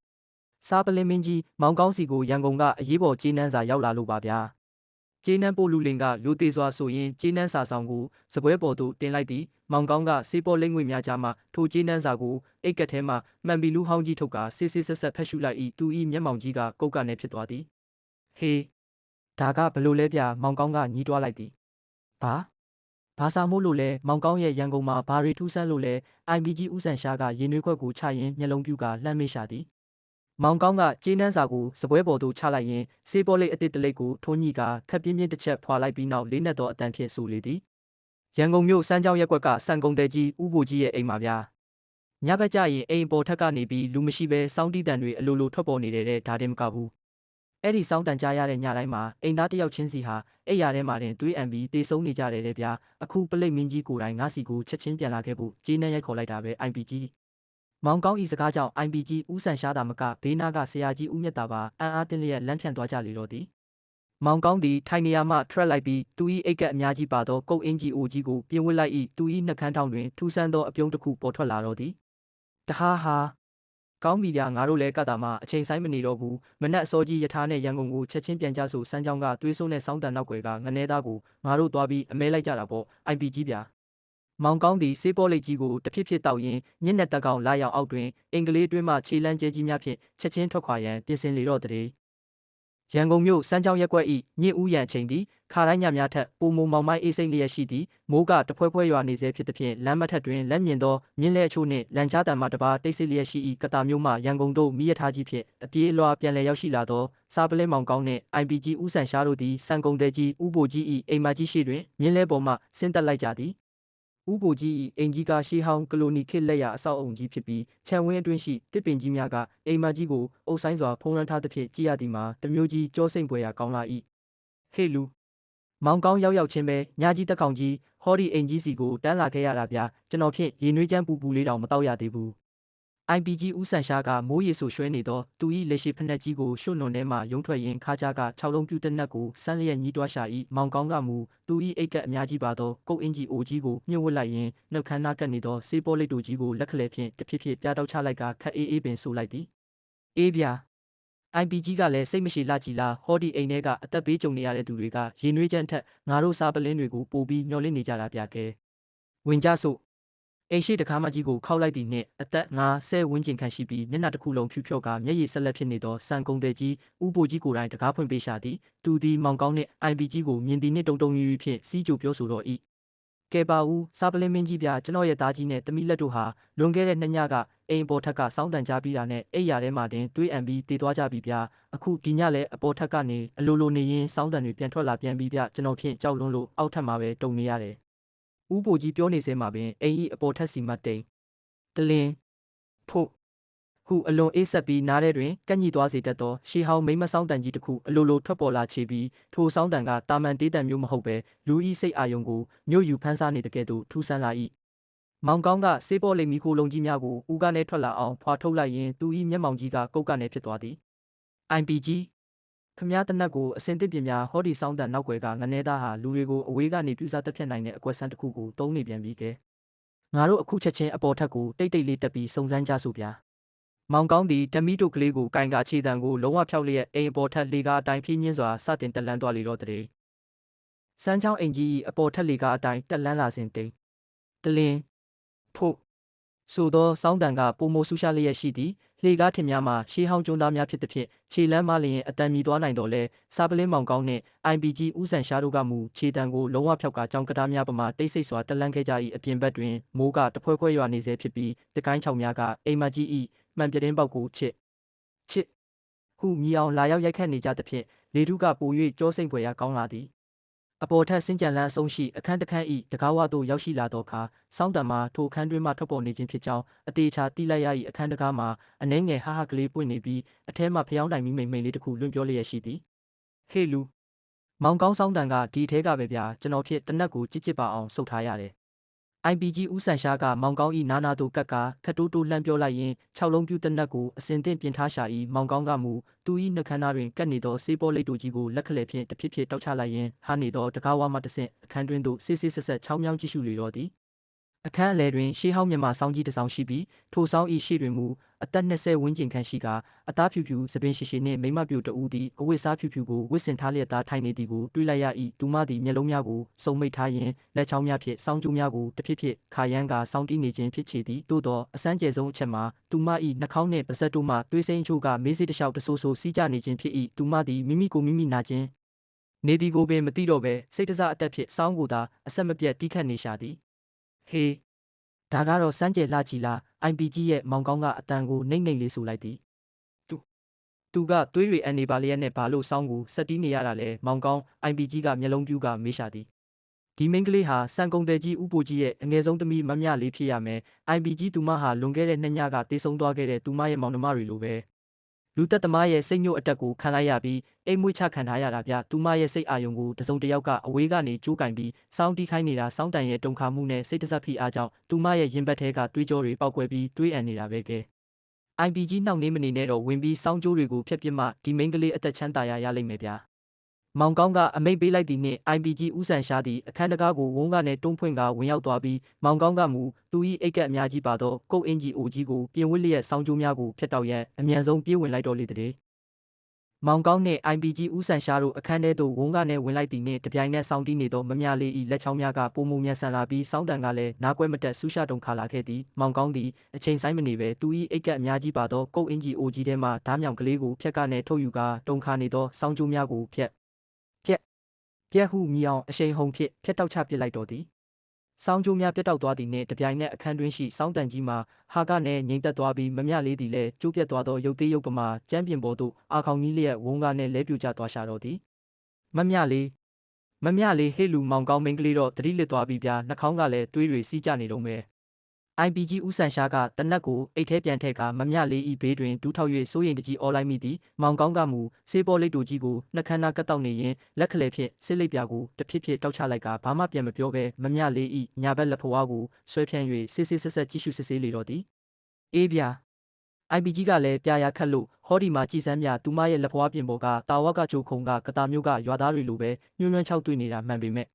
စားပလင်းမင်းကြီးမောင်ကောင်းစီကိုရန်ကုန်ကအရေးပေါ်ကျေးနန်းစာရောက်လာလို့ပါဗျာကျေးနန်းပိုလူလင်ကလူသေးစွာဆိုရင်ကျေးနန်းစာဆောင်ကိုစပွဲပေါ်သို့တင်လိုက်သည်မောင်ကောင်းကစေးပေါ်လိမ့်ငွေများကြားမှထိုကျေးနန်းစာကိုအိတ်ကက်ထဲမှမှန်ပြီးလူဟောင်းကြီးထုတ်ကာဆေးဆက်ဖက်ရှုလိုက်၏သူ၏မျက်မှောင်ကြီးကကုတ်ကနေဖြစ်သွားသည်ဟေးဒါကဘလို့လဲဗျာမောင်ကောင်းကညီးတွားလိုက်သည်ဘာစာမို့လို့လဲမောင်ကောင်းရဲ့ရန်ကုန်မှာဘာတွေထူးဆန်းလို့လဲ IPG ဦးဆန်ရှားကရေနွေးခွက်ကိုချရင်မျက်လုံးပြူကလှမ်းမေးရှာသည်မောင်ကောင်းကကျေးနန်းစာကိုစပွဲပေါ်သို့ချလိုက်ရင်ဆေးပေါ်လိတ်အတစ်တလိတ်ကိုထိုးညှိကခက်ပြင်းတစ်ချက်ဖွာလိုက်ပြီးနောက်လေးနက်သောအတန်ဖြင့်ဆိုလေသည်ရန်ကုန်မြို့စမ်းကြောင်းရက်ကွက်ကစံကုန်တဲ့ကြီးဦးဘိုကြီးရဲ့အိမ်မှာဗျာညဘက်ကျရင်အိမ်ပေါ်ထက်ကနေပြီးလူမရှိဘဲစောင်းတီးတန်တွေအလိုလိုထွက်ပေါ်နေတဲ့ဒါတင်မကဘူးအဲ့ဒီစောင်းတန်ကြားရတဲ့ညတိုင်းမှာအိမ်သားတယောက်ချင်းစီဟာအိမ်ရထဲမှာတင်တွေးအံပြီးတေဆုံးနေကြတယ်တဲ့ဗျာအခုပလိတ်မင်းကြီးကိုယ်တိုင်ငါစီကိုချက်ချင်းပြန်လာခဲ့ဖို့ကျေးနန်းရိုက်ခေါ်လိုက်တာပဲ IPG မောင်ကောင်းဤစကားကြောင့် IPG ဦးဆန်ရှားတာမကဘေးနားကဆရာကြီးဦးမြတ်တာပါအံ့အားတင်းလျက်လမ်းဖြန့်သွားကြလေတော့သည်မောင်ကောင်းသည်ထိုင်နေရာမှထွက်လိုက်ပြီးသူ၏အိတ်ကပ်အများကြီးပါသောကုတ်အင်ဂျီအိုကြီးကိုပြင်ဝစ်လိုက်၏သူ၏နှက်ခမ်းထောင်တွင်ထူးဆန်းသောအပြုံးတစ်ခုပေါ်ထွက်လာတော့သည်တဟားဟာကောင်းပြီဗျာငါတို့လည်းကတ်တာမှအချိန်ဆိုင်မနေတော့ဘူးမနက်အစောကြီးယထာနဲ့ရန်ကုန်ကိုချက်ချင်းပြန်ကြဆိုစမ်းကြောင်းကသွေးဆိုးနဲ့စောင်းတန်နောက်ွယ်ကငနေသားကိုငါတို့သွားပြီးအမဲလိုက်ကြတာပေါ့ IPG ဗျာမောင်ကောင်းသည်စေးပေါ်လိတ်ကြီးကိုတဖြစ်ဖြစ်တောက်ရင်းညစ်နက်တက်ကောင်လာရောက်အောက်တွင်အင်္ဂလိပ်တွင်မှခြေလန်းကျဲကြီးများဖြင့်ချက်ချင်းထွက်ခွာရန်ပြင်ဆင်လေတော့တည်းရန်ကုန်မြို့စမ်းချောင်းရက်ကွက်၏ညစ်ဦးရန်ချိန်သည်ခါတိုင်းညများထက်ပိုမိုမောင်မိုင်းအေးစိမ့်လျက်ရှိသည်မိုးကတဖွဲဖွဲရွာနေစေဖြစ်သည်ဖြင့်လမ်းမထက်တွင်လက်မြင်သောမြင်းလဲအချို့နှင့်လန်ချားတံမှတပါတိတ်ဆိတ်လျက်ရှိ၏ကတာမျိုးမှရန်ကုန်သို့မိရထားကြီးဖြင့်အပြေးအလွှာပြန်လည်ရောက်ရှိလာသောစားပလင်းမောင်ကောင်းနှင့် IPG ဦးဆန်ရှားတို့သည်စံကုန်တဲ့ကြီးဦးဘိုကြီး၏အိမ်မကြီးရှိတွင်မြင်းလဲပေါ်မှဆင်းသက်လိုက်ကြသည်ဦးဘိုကြီး၏အိမ်ကြီးကရှေးဟောင်းကလိုနီခေတ်လက်ရအဆောက်အုံကြီးဖြစ်ပြီးခြံဝင်းအတွင်းရှိတစ်ပင်ကြီးများကအိမ်မကြီးကိုအုပ်ဆိုင်စွာဖုံးရမ်းထားသဖြင့်ကြည်ရသည်မှာတမျိုးကြီးကြောစိမ့်ပွေရာကောင်းလာ၏ဟေ့လူမောင်ကောင်းရောက်ချင်းပဲညာကြီးတက်ကောင်ကြီးဟောဒီအိမ်ကြီးစီကိုတန်းလာခဲ့ရတာဗျာကျွန်တော်ဖြင့်ရေနွေးချမ်းပူပူလေးတောင်မတော့ရသေးဘူး IPG ဦးဆန်ရှားကမိုးရေဆူရွှဲနေသောသူ၏လက်ရှိဖက်နှက်ကြီးကိုရွှွနွန်ထဲမှရုံထွက်ရင်းခါကြားက6လုံးပြူတဲ့နက်ကိုဆန်းလျက်ညီးတွားရှာ၏မောင်ကောင်းကမူသူ၏အိတ်ကပ်အများကြီးပါသောကုတ်အင်ဂျီအိုကြီးကိုမြှုပ်ဝတ်လိုက်ရင်းနှုတ်ခမ်းနားကပ်နေသောစေးပေါ်လိတ်တို့ကြီးကိုလက်ခလဲဖြင့်တဖြစ်ဖြစ်ပြားတောက်ချလိုက်ကခက်အေးအေးပင်ဆိုလိုက်သည်အေးဗျာ IPG ကလည်းစိတ်မရှိလှကြည်လားဟောဒီအိမ်ထဲကအသက်ဘေးကြုံနေရတဲ့သူတွေကရေနွေးချမ်းထက်ငါတို့စားပလင်းတွေကိုပို့ပြီးမျောလင့်နေကြတာဗျာကဲဝင်ကြစို့အိမ်ရှိတကားမကြီးကိုခောက်လိုက်သည်နှင့်အသက်50ဝန်းကျင်ခန့်ရှိပြီးမျက်နှာတစ်ခုလုံးဖြူဖြော့ကမျက်ရည်ဆက်လက်ဖြစ်နေသောစံကုန်တဲ့ကြီးဦးဘိုကြီးကိုယ်တိုင်တကားဖွင့်ပေးရှာသည်သူသည်မောင်ကောင်းနှင့် IPG ကိုမြင်သည်နှင့်တုံတုံရွရွဖြင့်စီးကြိုပြောဆိုတော့၏ကဲပါဦးစားပလင်းမင်းကြီးဗျာကျွန်တော်ရဲ့သားကြီးနဲ့တမိလက်တို့ဟာလွန်ခဲ့တဲ့2ညကအိမ်ပေါ်ထက်ကစောင်းတန်ကြပြီးတာနဲ့အိမ်ရထဲမှာတင်တွေးအံပြီးတည်သွားကြပြီဗျာအခုဒီညလည်းအပေါ်ထက်ကနေအလိုလိုနေရင်စောင်းတန်တွေပြန်ထွက်လာပြန်ပြီးဗျာကျွန်တော်ဖြင့်ကြောက်လွန်းလို့အောက်ထပ်မှာပဲတုံနေရတယ်ဦးဘိုကြီးပြောနေစဲမှာပင်အိမ်ဤအပေါ်ထက်စီမတ်တိန်တလင်းဖို့ဟုအလွန်အေးဆက်ပြီးနားထဲတွင်ကန့်ညိသွားစေတတ်သောရှေးဟောင်းမိမဆောင်းတန်ကြီးတစ်ခုအလိုလိုထွက်ပေါ်လာချေပြီးထိုဆောင်းတန်ကတာမန်တေးတန်မျိုးမဟုတ်ပဲလူဤစိတ်အာယုံကိုမြို့ယူဖန်းစားနေတကယ်သို့ထူးဆန်းလာ၏မောင်ကောင်းကစေးပေါ်လိမ်မီခိုလုံးကြီးများကိုဦးကနေထွက်လာအောင်ဖွာထုတ်လိုက်ရင်းသူ၏မျက်မှောင်ကြီးကကုတ်ကနေဖြစ်သွားသည် IPG ခမားတနက်ကိုအစင်တစ်ပြင်းများဟောဒီဆောင်းတန်နောက်ွယ်ကငနေသားဟာလူတွေကိုအဝေးကနေပြူစားတက်ဖြတ်နိုင်တဲ့အကွက်ဆန်းတစ်ခုကိုတုံးနေပြန်ပြီးကဲငါတို့အခုချက်ချင်းအပေါ်ထက်ကိုတိတ်တိတ်လေးတက်ပြီးစုံစမ်းကြစို့ဗျာမောင်ကောင်းသည်ဓမီတို့ကလေးကိုကင်ကအခြေတံကိုလုံးဝဖြောက်လျက်အိမ်အပေါ်ထက်လေကားအတိုင်းဖြင်းညင်းစွာစတင်တက်လန်းသွားလေတော့တဲ့စမ်းချောင်းအိမ်ကြီးအပေါ်ထက်လေကားအတိုင်းတက်လန်းလာစဉ်တိန်တလင်းဖို့ဆိုသောစောင်းတန်ကပုံမိုဆူရှာလျက်ရှိသည်လေကားထင်များမှာရှေးဟောင်းကျွန်းသားများဖြစ်သည်ဖြင့်ခြေလမ်းမလျင်အတန်မြည်သွားနိုင်တော်လဲစားပလင်းမောင်ကောင်းနှင့် IPG ဦးဆန်ရှားတို့ကမူခြေတံကိုလုံးဝဖြောက်ကကြောင်ကတားများပမာတိတ်ဆိတ်စွာတက်လန်းခဲ့ကြ၏အပြင်ဘက်တွင်မိုးကတဖွဲဖွဲရွာနေစေဖြစ်ပြီးတကိုင်းချောင်များကအိမ်မကြီး၏မှန်ပြတင်းပေါက်ကိုချစ်ဟုမြည်အောင်လာရောက်ရိုက်ခတ်နေကြသဖြင့်လေထုကပို၍ကြောစိမ့်ပွေရာကောင်းလာသည်အပေါ်ထက်စင်ကြံလန်းအဆုံးရှိအခန်းတစ်ခန်း၏တကားဝသို့ရောက်ရှိလာသောအခါစောင်းတံမှာထိုအခန်းတွင်မှထွက်ပေါ်နေခြင်းဖြစ်ကြောင်းအသေးချာတိလိုက်ရ၏အခန်းတကားမှာအနှဲငယ်ဟဟကလေးပွင့်နေပြီးအထဲမှဖျောင်းတိုင်မိမိန်လေးတစ်ခုလွင့်ပြောလျက်ရှိသည်ဟေးလူမောင်ကောင်းစောင်းတံကဒီထဲကပဲဗျာကျွန်တော်ဖြစ်တနက်ကိုကြစ်ပါအောင်စုပ်ထားရတယ်IPG ဦးဆန်ရှားကမောင်ကောင်း၏နာနာတို့ကတ်ကခတ်တိုးတိုးလှမ်းပြောလိုက်ရင်း6လုံးပြူတနက်ကိုအစင်သင့်ပြင်ထားရှာ၏မောင်ကောင်းကမူသူ၏နှုတ်ခမ်းသားတွင်ကတ်နေသောစေးပေါ်လိတ်တို့ကြီးကိုလက်ခလဲဖြင့်တဖြစ်ဖြစ်တောက်ချလိုက်ရင်းဟာနေသောတကားဝါမှတဆင့်အခန်းတွင်သို့ဆေးဆေးဆက်ဆက်ချောင်းမြောင်းကြည့်ရှုလေတော့သည်အခန်းအလယ်တွင်ရှေးဟောင်းမြန်မာဆောင်းကြီးတစ်ဆောင်ရှိပြီးထိုဆောင်း၏ရှေ့တွင်မူအသက်20ဝန်းကျင်ခန့်ရှိကအသားဖြူဖြူစပင်ရှိရှိနှင့်မိမပြူတဦးသည်အဝတ်စားဖြူဖြူကိုဝတ်ဆင်ထားလျက်သားထိုင်နေသည်ကိုတွေ့လိုက်ရ၏သူမသည်မျက်လုံးများကိုစုံမိတ်ထားရင်းလက်ချောင်းများဖြင့်စောင်းကျိုးများကိုတဖြစ်ဖြစ်ခါရမ်းကစောင်းတီးနေခြင်းဖြစ်ချေသည်သို့သောအစမ်းကျဲဆုံးအချက်မှာသူမ၏နှာခေါင်းနှင့်ပါးစပ်တို့မှသွေးစိမ်းချို့ကမေးစေးတစ်လျှောက်တဆိုးဆိုးစီးကျနေခြင်းဖြစ်၏သူမသည်မိမိကိုမိမိနာခြင်းနေသည်ကိုပင်မသိတော့ဘဲစိတ်တစားအတက်ဖြင့်စောင်းကိုသာအဆက်မပြတ်တီးခတ်နေရှာသည်ဟေးဒါကတော့စမ်းကြဲလှကြည်လား IPG ရဲ့မောင်ကောင်းကအတန်ကိုနှိမ့်နှိမ့်လေးဆိုလိုက်သည်သူကသွေးတွေအန်နေပါလျက်နဲ့ဘာလို့စောင်းကိုဆက်တီးနေရတာလဲမောင်ကောင်း IPG ကမျက်လုံးပြူးကမေးရှာသည်ဒီမိန်းကလေးဟာစံကုန်တဲ့ကြီးဥပိုကြီးရဲ့အငယ်ဆုံးသမီးမမြလေးဖြစ်ရမယ် IPG သူမဟာလွန်ခဲ့တဲ့2ညကတေးဆုံးသွားခဲ့တဲ့သူမရဲ့မောင်နှမတွေလိုပဲ လူသက်သမားရဲ့စိတ်ညှို့အတက်ကိုခံလိုက်ရပြီးအိမ်မွေးချခံထားရတာဗျသူမရဲ့စိတ်အာရုံကိုတစုံတစ်ယောက်ကအဝေးကနေကြိုးကင်ပြီးစောင်းတီးခိုင်းနေတာစောင်းတန်ရဲ့တုန်ခါမှုနဲ့စိတ်တဆက်ဖိအားကြောင့်သူမရဲ့ရင်ဘတ်ထဲကတွေးကြောတွေပေါက်ကွဲပြီးတွေးအံနေတာပဲကဲ IPG နှောက်နှေးမနေနဲ့တော့ဝင်ပြီးစောင်းကြိုးတွေကိုဖျက်ပစ်မှဒီမိန်းကလေးအသက်ချမ်းသာရလိမ့်မယ်ဗျာမောင်ကောင်းကအမိတ်ပေးလိုက်သည်နှင့် IPG ဦးဆန်ရှားသည်အခန်းတကားကိုဝုန်းကနဲ့တွန်းဖွင့်ကဝင်ရောက်သွားပြီးမောင်ကောင်းကမူသူ၏အိတ်ကပ်အများကြီးပါသောကုတ်အင်ဂျီအိုကြီးကိုပြင်ဝစ်လျက်စောင်းကြိုးများကိုဖျက်တောက်ရန်အမြန်ဆုံးပြေးဝင်လိုက်တော်လေတဲ့မောင်ကောင်းနှင့် IPG ဦးဆန်ရှားတို့အခန်းထဲသို့ဝုန်းကနဲ့ဝင်လိုက်သည်နှင့်တပြိုင်နက်စောင်းတီးနေသောမမြလေး၏လက်ချောင်းများကပုံမူမြန်ဆန်လာပြီးစောင်းတန်ကလည်းနားကွဲမတက်ဆူးရှတုံခါလာခဲ့သည်မောင်ကောင်းသည်အချိန်ဆိုင်မနေပဲသူ၏အိတ်ကပ်အများကြီးပါသောကုတ်အင်ဂျီအိုကြီးထဲမှဓားမြောင်ကလေးကိုဖျက်ကနဲ့ထုတ်ယူကာတုံခါနေသောစောင်းကြိုးများကိုဖျက်ဟုမြည်အောင်အရှိန်ဟုန်ဖြင့်ဖျက်တောက်ချပစ်လိုက်တော်သည်စောင်းကြိုးများပြတ်တောက်သွားသည်နှင့်တပြိုင်နက်အခန်းတွင်းရှိစောင်းတန်ကြီးမှာဟာကနဲ့ငိမ့်သက်သွားပြီးမမြလေးသည်လည်းကျိုးပြတ်သွားသောရုပ်သေးရုပ်ပမာကျမ်းပြင်ပေါ်သို့အာခေါင်ကြီးလျက်ဝုန်းကနဲ့လဲပြူကျသွားရှာတော်သည်မမြလေးဟေ့လူမောင်ကောင်းမင်းကလေးတော့သတိလစ်သွားပြီးဗျာနှာခေါင်းကလည်းသွေးတွေစီးကျနေတော့မယ်IPG ဦးဆန်ရှားကတနက်ကိုအိတ်ထဲပြန်ထည့်ကမမြလေးဤဘေးတွင်ဒူးထောက်၍စိုးရိမ်တကြီးအော်လိုက်မိသည်မောင်ကောင်းကမူဆေးပေါ်လိတ်တို့ကြီးကိုနှက်ခမ်းနားကတ်တောက်နေရင်လက်ခလဲဖြင့်စစ်လိပ်ပြာကိုတဖြစ်ဖြစ်တောက်ချလိုက်ကဘာမှပြန်မပြောဘဲမမြလေးဤညာဘက်လက်ဖွားကိုဆွဲဖြန့်၍စစ်ဆက်ကြည့်ရှုစစ်ဆေးလေတော့သည်အေးဗျာ IPG ကလည်းပြာရခတ်လို့ဟောဒီမှာကြည်စမ်းမြသူမရဲ့လက်ဖွားပြင်ပေါ်ကတာဝကချိုခုံကကတာမျိုးကရွာသားတွေလိုပဲညွှန်းချောက်တွေ့နေတာမှန်ပေမဲ့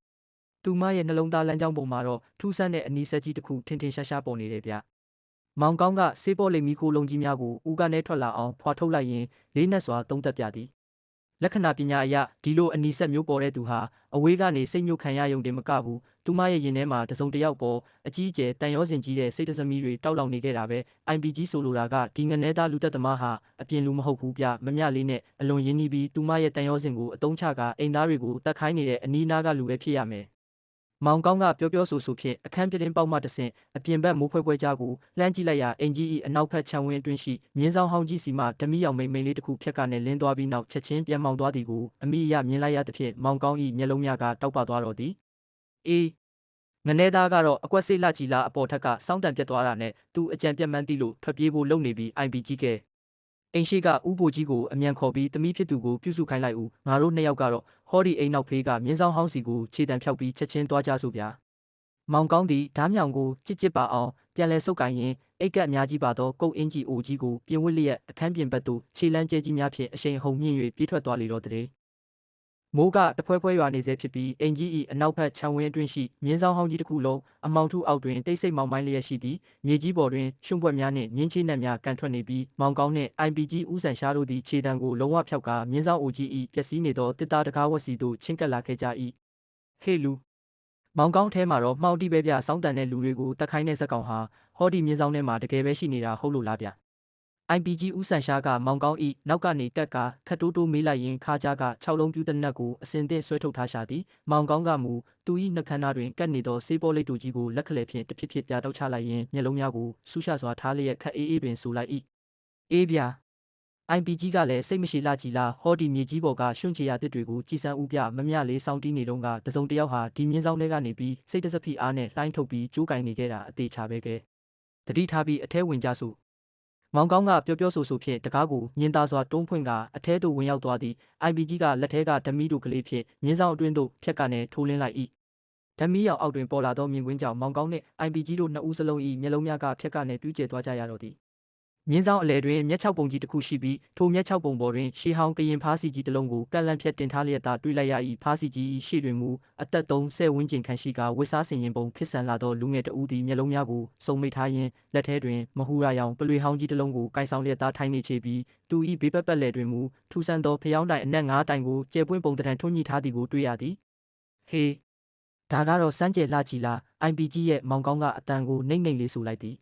သူမရဲ့နှလုံးသားလမ်းကြောင်းပေါ်မှာတော့ထူးဆန်းတဲ့အနီးဆက်ကြီးတစ်ခုထင်ထင်ရှားရှားပေါ်နေတယ်ဗျ။မောင်ကောင်းကဆေးပေါ်လိမ်မီခိုလုံးကြီးများကိုဦးကနေထွက်လာအောင်ဖွာထုတ်လိုက်ရင်လေးနက်စွာသုံးသက်ပြသည်။လက္ခဏာပညာအရဒီလိုအနီးဆက်မျိုးပေါ်တဲ့သူဟာအဝေးကနေစိတ်ညှို့ခံရယုံတင်မကဘူးသူမရဲ့ရင်ထဲမှာတစုံတစ်ယောက်ပေါ်အကြီးအကျယ်တန်ရောစင်ကြီးတဲ့စိတ်တစမီတွေတောက်လောင်နေခဲ့တာပဲ IPG ဆိုလိုတာကဒီငနဲသားလူသက်သမားဟာအပြင်လူမဟုတ်ဘူးဗျမမြလေးနဲ့အလွန်ရင်းနှီးပြီးသူမရဲ့တန်ရောစင်ကိုအတုံးချကအိမ်သားတွေကိုတတ်ခိုင်းနေတဲ့အနီးနားကလူပဲဖြစ်ရမယ်မောင်ကောင်းကပြောဆိုဖြင့်အခန်းပြတင်းပေါက်မှတဆင့်အပြင်ဘက်မိုးဖွဲကြားကိုလှမ်းကြည့်လိုက်ရာအင်ကြီး၏အနောက်ဘက်ခြံဝင်းအတွင်းရှိမြင်းဆောင်ဟောင်းကြီးစီမှဓမီရောင်မိန်လေးတစ်ခုဖြက်ကနဲ့လင်းသွားပြီးနောက်ချက်ချင်းပြန်မောင်းသွားသည်ကိုအမိအယမြင်လိုက်ရသဖြင့်မောင်ကောင်း၏မျက်လုံးများကတောက်ပသွားတော်သည်အေးငနဲသားကတော့အကွက်စိတ်လှကြည်လားအပေါ်ထက်ကစောင်းတန်ပြတ်သွားတာနဲ့သူအကြံပြတ်မှန်းသိလို့ထွက်ပြေးဖို့လုပ်နေပြီး IPG ကအိမ်ရှိကဦးဘိုကြီးကိုအမြန်ခေါ်ပြီးတမိဖြစ်သူကိုပြုစုခိုင်းလိုက်ဦးငါတို့နှစ်ယောက်ကတော့ဟောဒီအိမ်နောက်ဖေးကမြင်းဆောင်ဟောင်းစီကိုခြေတံဖြောက်ပြီးချက်ချင်းသွားကြစို့ဗျာမောင်ကောင်းသည်ဓားမြောင်ကိုကြစ်ပါအောင်ပြန်လဲဆုပ်ကိုင်ရင်အိတ်ကပ်အများကြီးပါသောကုတ်အင်ဂျီအိုကြီးကိုပြင်ဝစ်လျက်အခန်းပြင်ဘက်သို့ခြေလမ်းကျဲကြီးများဖြင့်အရှိန်ဟုန်မြင့်၍ပြေးထွက်သွားလေတော့တဲ့မိုးကတဖွဲရွာနေစေဖြစ်ပြီးအင်ကြီး၏အနောက်ဘက်ခြံဝင်းအတွင်းရှိမြင်းဆောင်ဟောင်းကြီးတစ်ခုလုံးအမောင်ထုအောက်တွင်တိတ်ဆိတ်မောင်ပိုင်းလျက်ရှိသည်မြေကြီးပေါ်တွင်ရွှံ့ပွက်များနှင့်မြင်းချေးနက်များကန်ထွက်နေပြီးမောင်ကောင်းနှင့် IPG ဦးဆန်ရှားတို့သည်ခြေတံကိုလုံးဝဖြောက်ကမြင်းဆောင်အိုကြီး၏ပျက်စီးနေသောတစ်သားတကားဝက်စီသို့ချင်းကပ်လာခဲ့ကြ၏ဟေးလူမောင်ကောင်းထဲမှာတော့မှောင်တိပဲပြစောင်းတန်တဲ့လူတွေကိုတတ်ခိုင်းတဲ့ဇက်ကောင်ဟာဟောဒီမြင်းဆောင်ထဲမှာတကယ်ပဲရှိနေတာဟုတ်လို့လားဗျIPG ဦးဆန်ရှားကမောင်ကောင်းဤနောက်ကနေတက်ကခတ်တိုးမေးလိုက်ရင်ခါကြားက6လုံးပြူတနက်ကိုအစင်သင့်ဆွဲထုတ်ထားရှာသည်မောင်ကောင်းကမူသူ၏နှကန်းသားတွင်ကတ်နေသောဆေးပေါ်လိတ်တို့ကြီးကိုလက်ခလဲဖြင့်တဖြစ်ဖြစ်ပြတောက်ချလိုက်ရင်မျက်လုံးများကိုဆူးရှစွာထားလျက်ခက်အေးပင်ဆူလိုက်၏အေးဗျာ IPG ကလည်းစိတ်မရှိလှကြည်လားဟောဒီမြေကြီးပေါ်ကရွှွန့်ချရာတစ်တွေကိုကြည်စမ်းဥပြမမြလေးစောင်းတီးနေတော့ကတစုံတစ်ယောက်ဟာဒီမြင်းဆောင်ထဲကနေပြီးစိတ်တစဖိအားနဲ့လှိုင်းထုတ်ပြီးကျိုးကင်နေခဲ့တာအသေးချပဲကဲတတိထားပြီးအထဲဝင်ကြစို့မောင်ကောင်းကပြောဆိုဖြင့်တကားကိုညင်သားစွာတွန်းဖွင့်ကအထဲသို့ဝင်ရောက်သွားသည် IPG ကလက်ထဲကဓမီတို့ကလေးဖြင့်မြင်းဆောင်အတွင်းသို့ဖြက်ကနဲ့ထိုးလင်းလိုက်၏ဓမီရောင်အောက်တွင်ပေါ်လာသောမြင်ကွင်းကြောင့်မောင်ကောင်းနှင့် IPG တို့နှစ်ဦးစလုံး၏မျက်လုံးများကဖြက်ကနဲ့ပြူးကျဲသွားကြရတော့သည်မြင်းဆောင်အလယ်တွင်မျက်ခြောက်ပုံကြီးတစ်ခုရှိပြီးထိုမျက်ခြောက်ပုံပေါ်တွင်ရှေးဟောင်းကရင်ဖားစီကြီးတစ်လုံးကိုကန့်လန့်ဖြတ်တင်ထားလျက်သာတွေ့လိုက်ရ၏ဖားစီကြီးရှေ့တွင်မူအသက်30ဝန်းကျင်ခန့်ရှိကဝစ်စားဆင်ရင်ပုံခစ်ဆန်လာသောလူငယ်တဦးသည်မျက်လုံးများကိုစုံမိထားရင်းလက်ထဲတွင်မဟူရာရောင်ပလွေဟောင်းကြီးတစ်လုံးကိုကိုင်ဆောင်လျက်သားထိုင်နေချေပြီးသူ၏ဘေးပတ်လည်တွင်မူထူဆန်းသောဖျောင်းတိုင်အနက်9တိုင်ကိုကျဲပွင့်ပုံတံထွန်းညှိထားသည်ကိုတွေ့ရသည်ဟေးဒါကတော့စမ်းကြယ်လှကြည်လား IPG ရဲ့မောင်ကောင်းကအတန်ကိုနှိမ့်လေးဆိုလိုက်သည်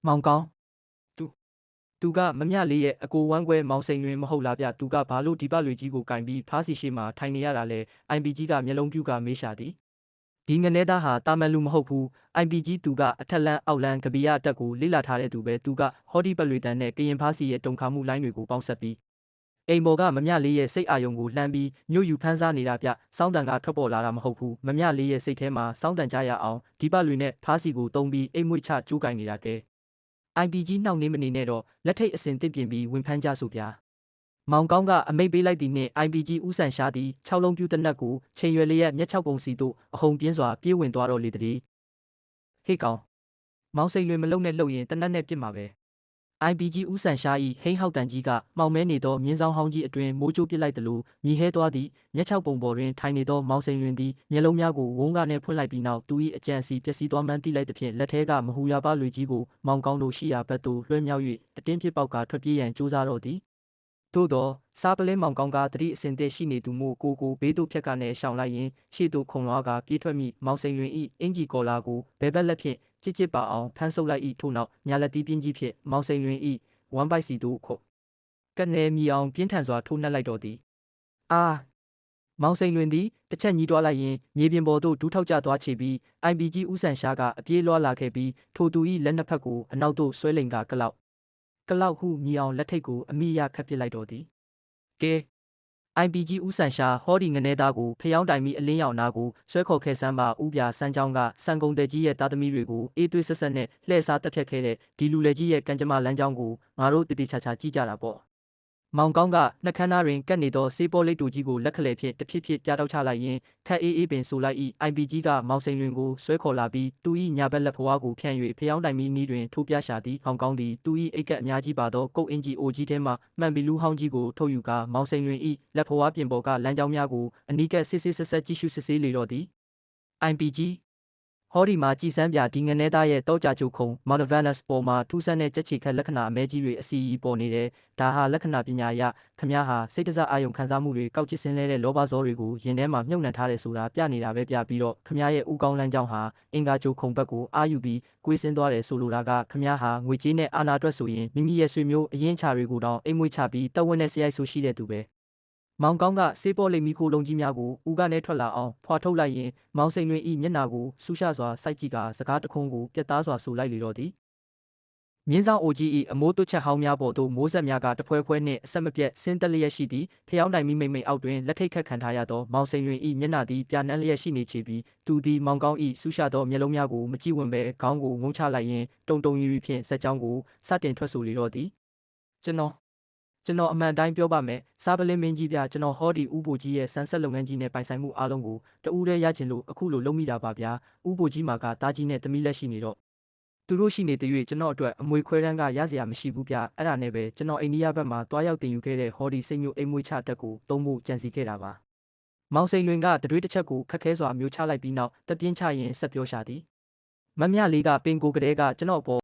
မောင်ကောင်းသူကမမြလေးရဲ့အကိုဝမ်းကွဲမောင်စိန်တွင်မဟုတ်လားဗျသူကဘာလို့ဒီပလွေကြီးကိုကင်ပြီးဖားစီရှိမှထိုင်နေရတာလဲ IPG ကမျက်လုံးပြူကမေးရှာသည်ဒီငနဲသားဟာတာမန်လူမဟုတ်ဘူး IPG သူကအထက်လန်းအောက်လန်းကပီးရအတက်ကိုလေ့လာထားတဲ့သူပဲသူကဟောဒီပလွေတန်နဲ့ကရင်ဖားစီရဲ့တုံခါမှုလိုင်းတွေကိုပေါင်းဆက်ပြီးအိမ်ပေါ်ကမမြလေးရဲ့စိတ်အာယုံကိုလှမ်းပြီးညှို့ယူဖန်းစားနေတာဗျစောင်းတန်ကထွက်ပေါ်လာတာမဟုတ်ဘူးမမြလေးရဲ့စိတ်ထဲမှာစောင်းတန်ကြရအောင်ဒီပလွေနဲ့ဖားစီကိုတုံးပြီးအိမ်မွေ့ချကျိုးကင်နေတာကဲ IPG နှောင့်နှေးမနေနဲ့တော့လက်ထိတ်အစဉ်တစ်ပြင်ပြီးဝင်ဖမ်းကြဆိုဗျာမောင်ကောင်းကအမိတ်ပေးလိုက်သည်နှင့် IPG ဦးဆန်ရှားသည်6လုံးပြူတနက်ကိုချိန်ရွယ်လျက်မျက်6ပုံစီသို့အဟုန်ပြင်းစွာပြေးဝင်သွားတော့လေသည်ဟေ့ကောင်မောင်စိန်လွင်မလုံနဲ့လှုပ်ရင်တနက်နဲ့ပြစ်မှာပဲ IPG ဦးဆန်ရှား၏ဟိန်းဟောက်တန်ကြီးကမှောင်မဲနေသောမြင်းဆောင်ဟောင်းကြီးအတွင်မိုးကြိုးပစ်လိုက်သလိုမြည်ဟဲသွားသည်မျက်6ပုံပေါ်တွင်ထိုင်နေသောမောင်စိန်လွင်သည်မျက်လုံးများကိုဝုန်းကားနှင့်ဖွင့်လိုက်ပြီးနောက်သူ၏အကြံစီပျက်စီးသွားမှန်းသိလိုက်သဖြင့်လက်ထဲကမဟူရပါလွေကြီးကိုမောင်ကောင်းတို့ရှိရာဘက်သို့လွှဲမြောက်၍အတင်းဖြစ်ပေါက်ကထွက်ပြေးရန်ကြိုးစားတော့သည်သို့သောစားပလင်းမောင်ကောင်းကတတိအစဉ်တည်းရှိနေသူမို့ကိုဘေးသို့ဖြတ်ကနေရှောင်လိုက်ရင်ရှေ့သို့ခုံလွားကပြေးထွက်မိမောင်စိန်လွင်၏အင်ကြီးကော်လာကိုဘဲဘက်လက်ဖြင့်ကြစ်ပါအောင်ဖမ်းဆုပ်လိုက်၏ထို့နောက်ညာလက်တီးပြင်းကြီးဖြင့်မောင်စိန်လွင်၏ဝမ်ပိုက်စီတို့ခုတ်ကနဲမီအောင်ပြင်းထန်စွာထိုးနှက်လိုက်တော်သည်အာမောင်စိန်လွင်သည်တစ်ချက်ညီးတွားလိုက်ရင်မြေပြင်ပေါ်သို့ဒူးထောက်ကျသွားချေပြီး IPG ဦးဆန်ရှားကအပြေးလွှားလာခဲ့ပြီးထိုသူ၏လက်နှစ်ဖက်ကိုအနောက်သို့ဆွဲလိန်ကကလောက်ဟုမြည်အောင်လက်ထိတ်ကိုအမိရခတ်ပစ်လိုက်တော်သည်ကဲ IPG ဦးဆန်ရှာဟောဒီငနေသားကိုဖျောင်းတိုင်ပြီးအလင်းရောင်နာကိုဆွဲခေါ်ခဲ့စမ်းပါဥပြစမ်းချောင်းကစံကုန်တဲ့ကြီးရဲ့သားသမီးတွေကိုအေးသွေးဆက်ဆက်နဲ့လှည့်စားတက်ဖြတ်ခဲ့တဲ့ဒီလူလေကြီးရဲ့ကံကြမ္မာလမ်းကြောင်းကိုငါတို့တည်တည်ချာချာကြည့်ကြတာပေါ့မောင်ကောင်းကနှက်ခမ်းသားတွင်ကတ်နေသောစေးပေါ်လိတ်တူကြီးကိုလက်ခလဲဖြင့်တဖြည်းဖြည်းပြတောက်ချလိုက်ရင်ခက်အေးပင်ဆိုလိုက်၏ IPG ကမောင်စိန်လွင်ကိုဆွဲခေါ်လာပြီးသူ၏ညာဘက်လက်ဖွားကိုဖြန့်၍ဖျောင်းတိုင်မီနီးတွင်ထိုးပြရှာသည်မောင်ကောင်းသည်သူ၏အိတ်ကပ်အများကြီးပါသောကုတ်အင်ဂျီအိုကြီးထဲမှမှန်ပြီးလူဟောင်းကြီးကိုထုတ်ယူကာမောင်စိန်လွင်၏လက်ဖွားပြင်ပေါ်ကလမ်းကြောင်းများကိုအနီးကပ်စစ်ဆက်ကြည့်ရှုစစ်ဆေးလေတော့သည် IPGဟောဒီမှာကြည်စမ်းပြဒီငနဲသားရဲ့တောကြချိုခုံမော်နဗန်နက်စ်ပေါ်မှာထူးဆန်းတဲ့ကြက်ချီခက်လက္ခဏာအမဲကြီးတွေအစီအီပေါ်နေတယ်ဒါဟာလက္ခဏာပညာအရခမားဟာစိတ်တစားအာယုံခံစားမှုတွေကောက်ချစ်စင်းလဲတဲ့လောဘဇောတွေကိုရင်ထဲမှာမြုပ်နှံထားတယ်ဆိုတာပြနေတာပဲပြပြီးတော့ခမားရဲ့ဥကောင်းလမ်းကြောင်းဟာအင်္ဂါချိုခုံဘက်ကိုအာယူပြီးကွေးစင်းသွားတယ်ဆိုလိုတာကခမားဟာငွေကြေးနဲ့အာဏာအတွက်ဆိုရင်မိမိရဲ့ဆွေမျိုးအရင်ချတွေကိုတောင်အိမ်မွေးချပြီးတပ်ဝက်နဲ့စရိုက်ဆိုရှိတဲ့သူပဲမောင်ကောင်းကစေးပေါ်လိမ်မီခိုလုံးကြီးများကိုဦးကနေထွက်လာအောင်ဖွာထုတ်လိုက်ရင်မောင်စိန်လွင်၏မျက်နာကိုဆူရှစွာစိုက်ကြည့်ကစကားတခုံးကိုပြတ်သားစွာဆိုလိုက်လေတော့သည်မြင်းဆောင်အိုကြီး၏အမိုးသွချက်ဟောင်းများပေါ်သို့မိုးဆက်များကတဖွဲနှင့်အဆက်မပြတ်ဆင်းသက်လျက်ရှိသည်ဖျောင်းတိုင်မိတ်အောက်တွင်လက်ထိတ်ခတ်ခံထားရသောမောင်စိန်လွင်၏မျက်နာသည်ပြနှန်းလျက်ရှိနေချေပြီးသူသည်မောင်ကောင်း၏ဆူရှသောမျက်လုံးများကိုမကြည့်ဝင်ပဲခေါင်းကိုငုံချလိုက်ရင်တုံရီဖြင့်ဇက်ကြောင်းကိုစတင်ထွက်ဆိုလေတော့သည်ကျွန်တော်အမှန်တိုင်းပြောပါမယ်စားပလင်းမင်းကြီးပြကျွန်တော်ဟောဒီဥပိုကြီးရဲ့ဆန်းဆက်လုပ်ငန်းကြီးနဲ့ပိုင်ဆိုင်မှုအားလုံးကိုတဦးတည်းရချင်လို့အခုလိုလုပ်မိတာပါဗျာဥပိုကြီးမှာကတားကြီးနဲ့တမီးလက်ရှိနေတော့သူတို့ရှိနေတဲ့၍ကျွန်တော်အတွက်အမွေခွဲတန်းကရစရာမရှိဘူးဗျအဲ့ဒါနဲ့ပဲကျွန်တော်အိန္ဒိယဘက်မှာတွားရောက်တင်ယူခဲ့တဲ့ဟောဒီစိတ်မျိုးအိမ်မွေချတက်ကိုသုံးဖို့ကြံစီခဲ့တာပါမောင်စိန်လွင်ကတတွေးတစ်ချက်ကိုခက်ခဲစွာမျိုးချလိုက်ပြီးနောက်တပြင်းချရင်ဆက်ပြောရှာသည်မမြလေးကပင်ကိုကလေးကကျွန်တော်ပေါ်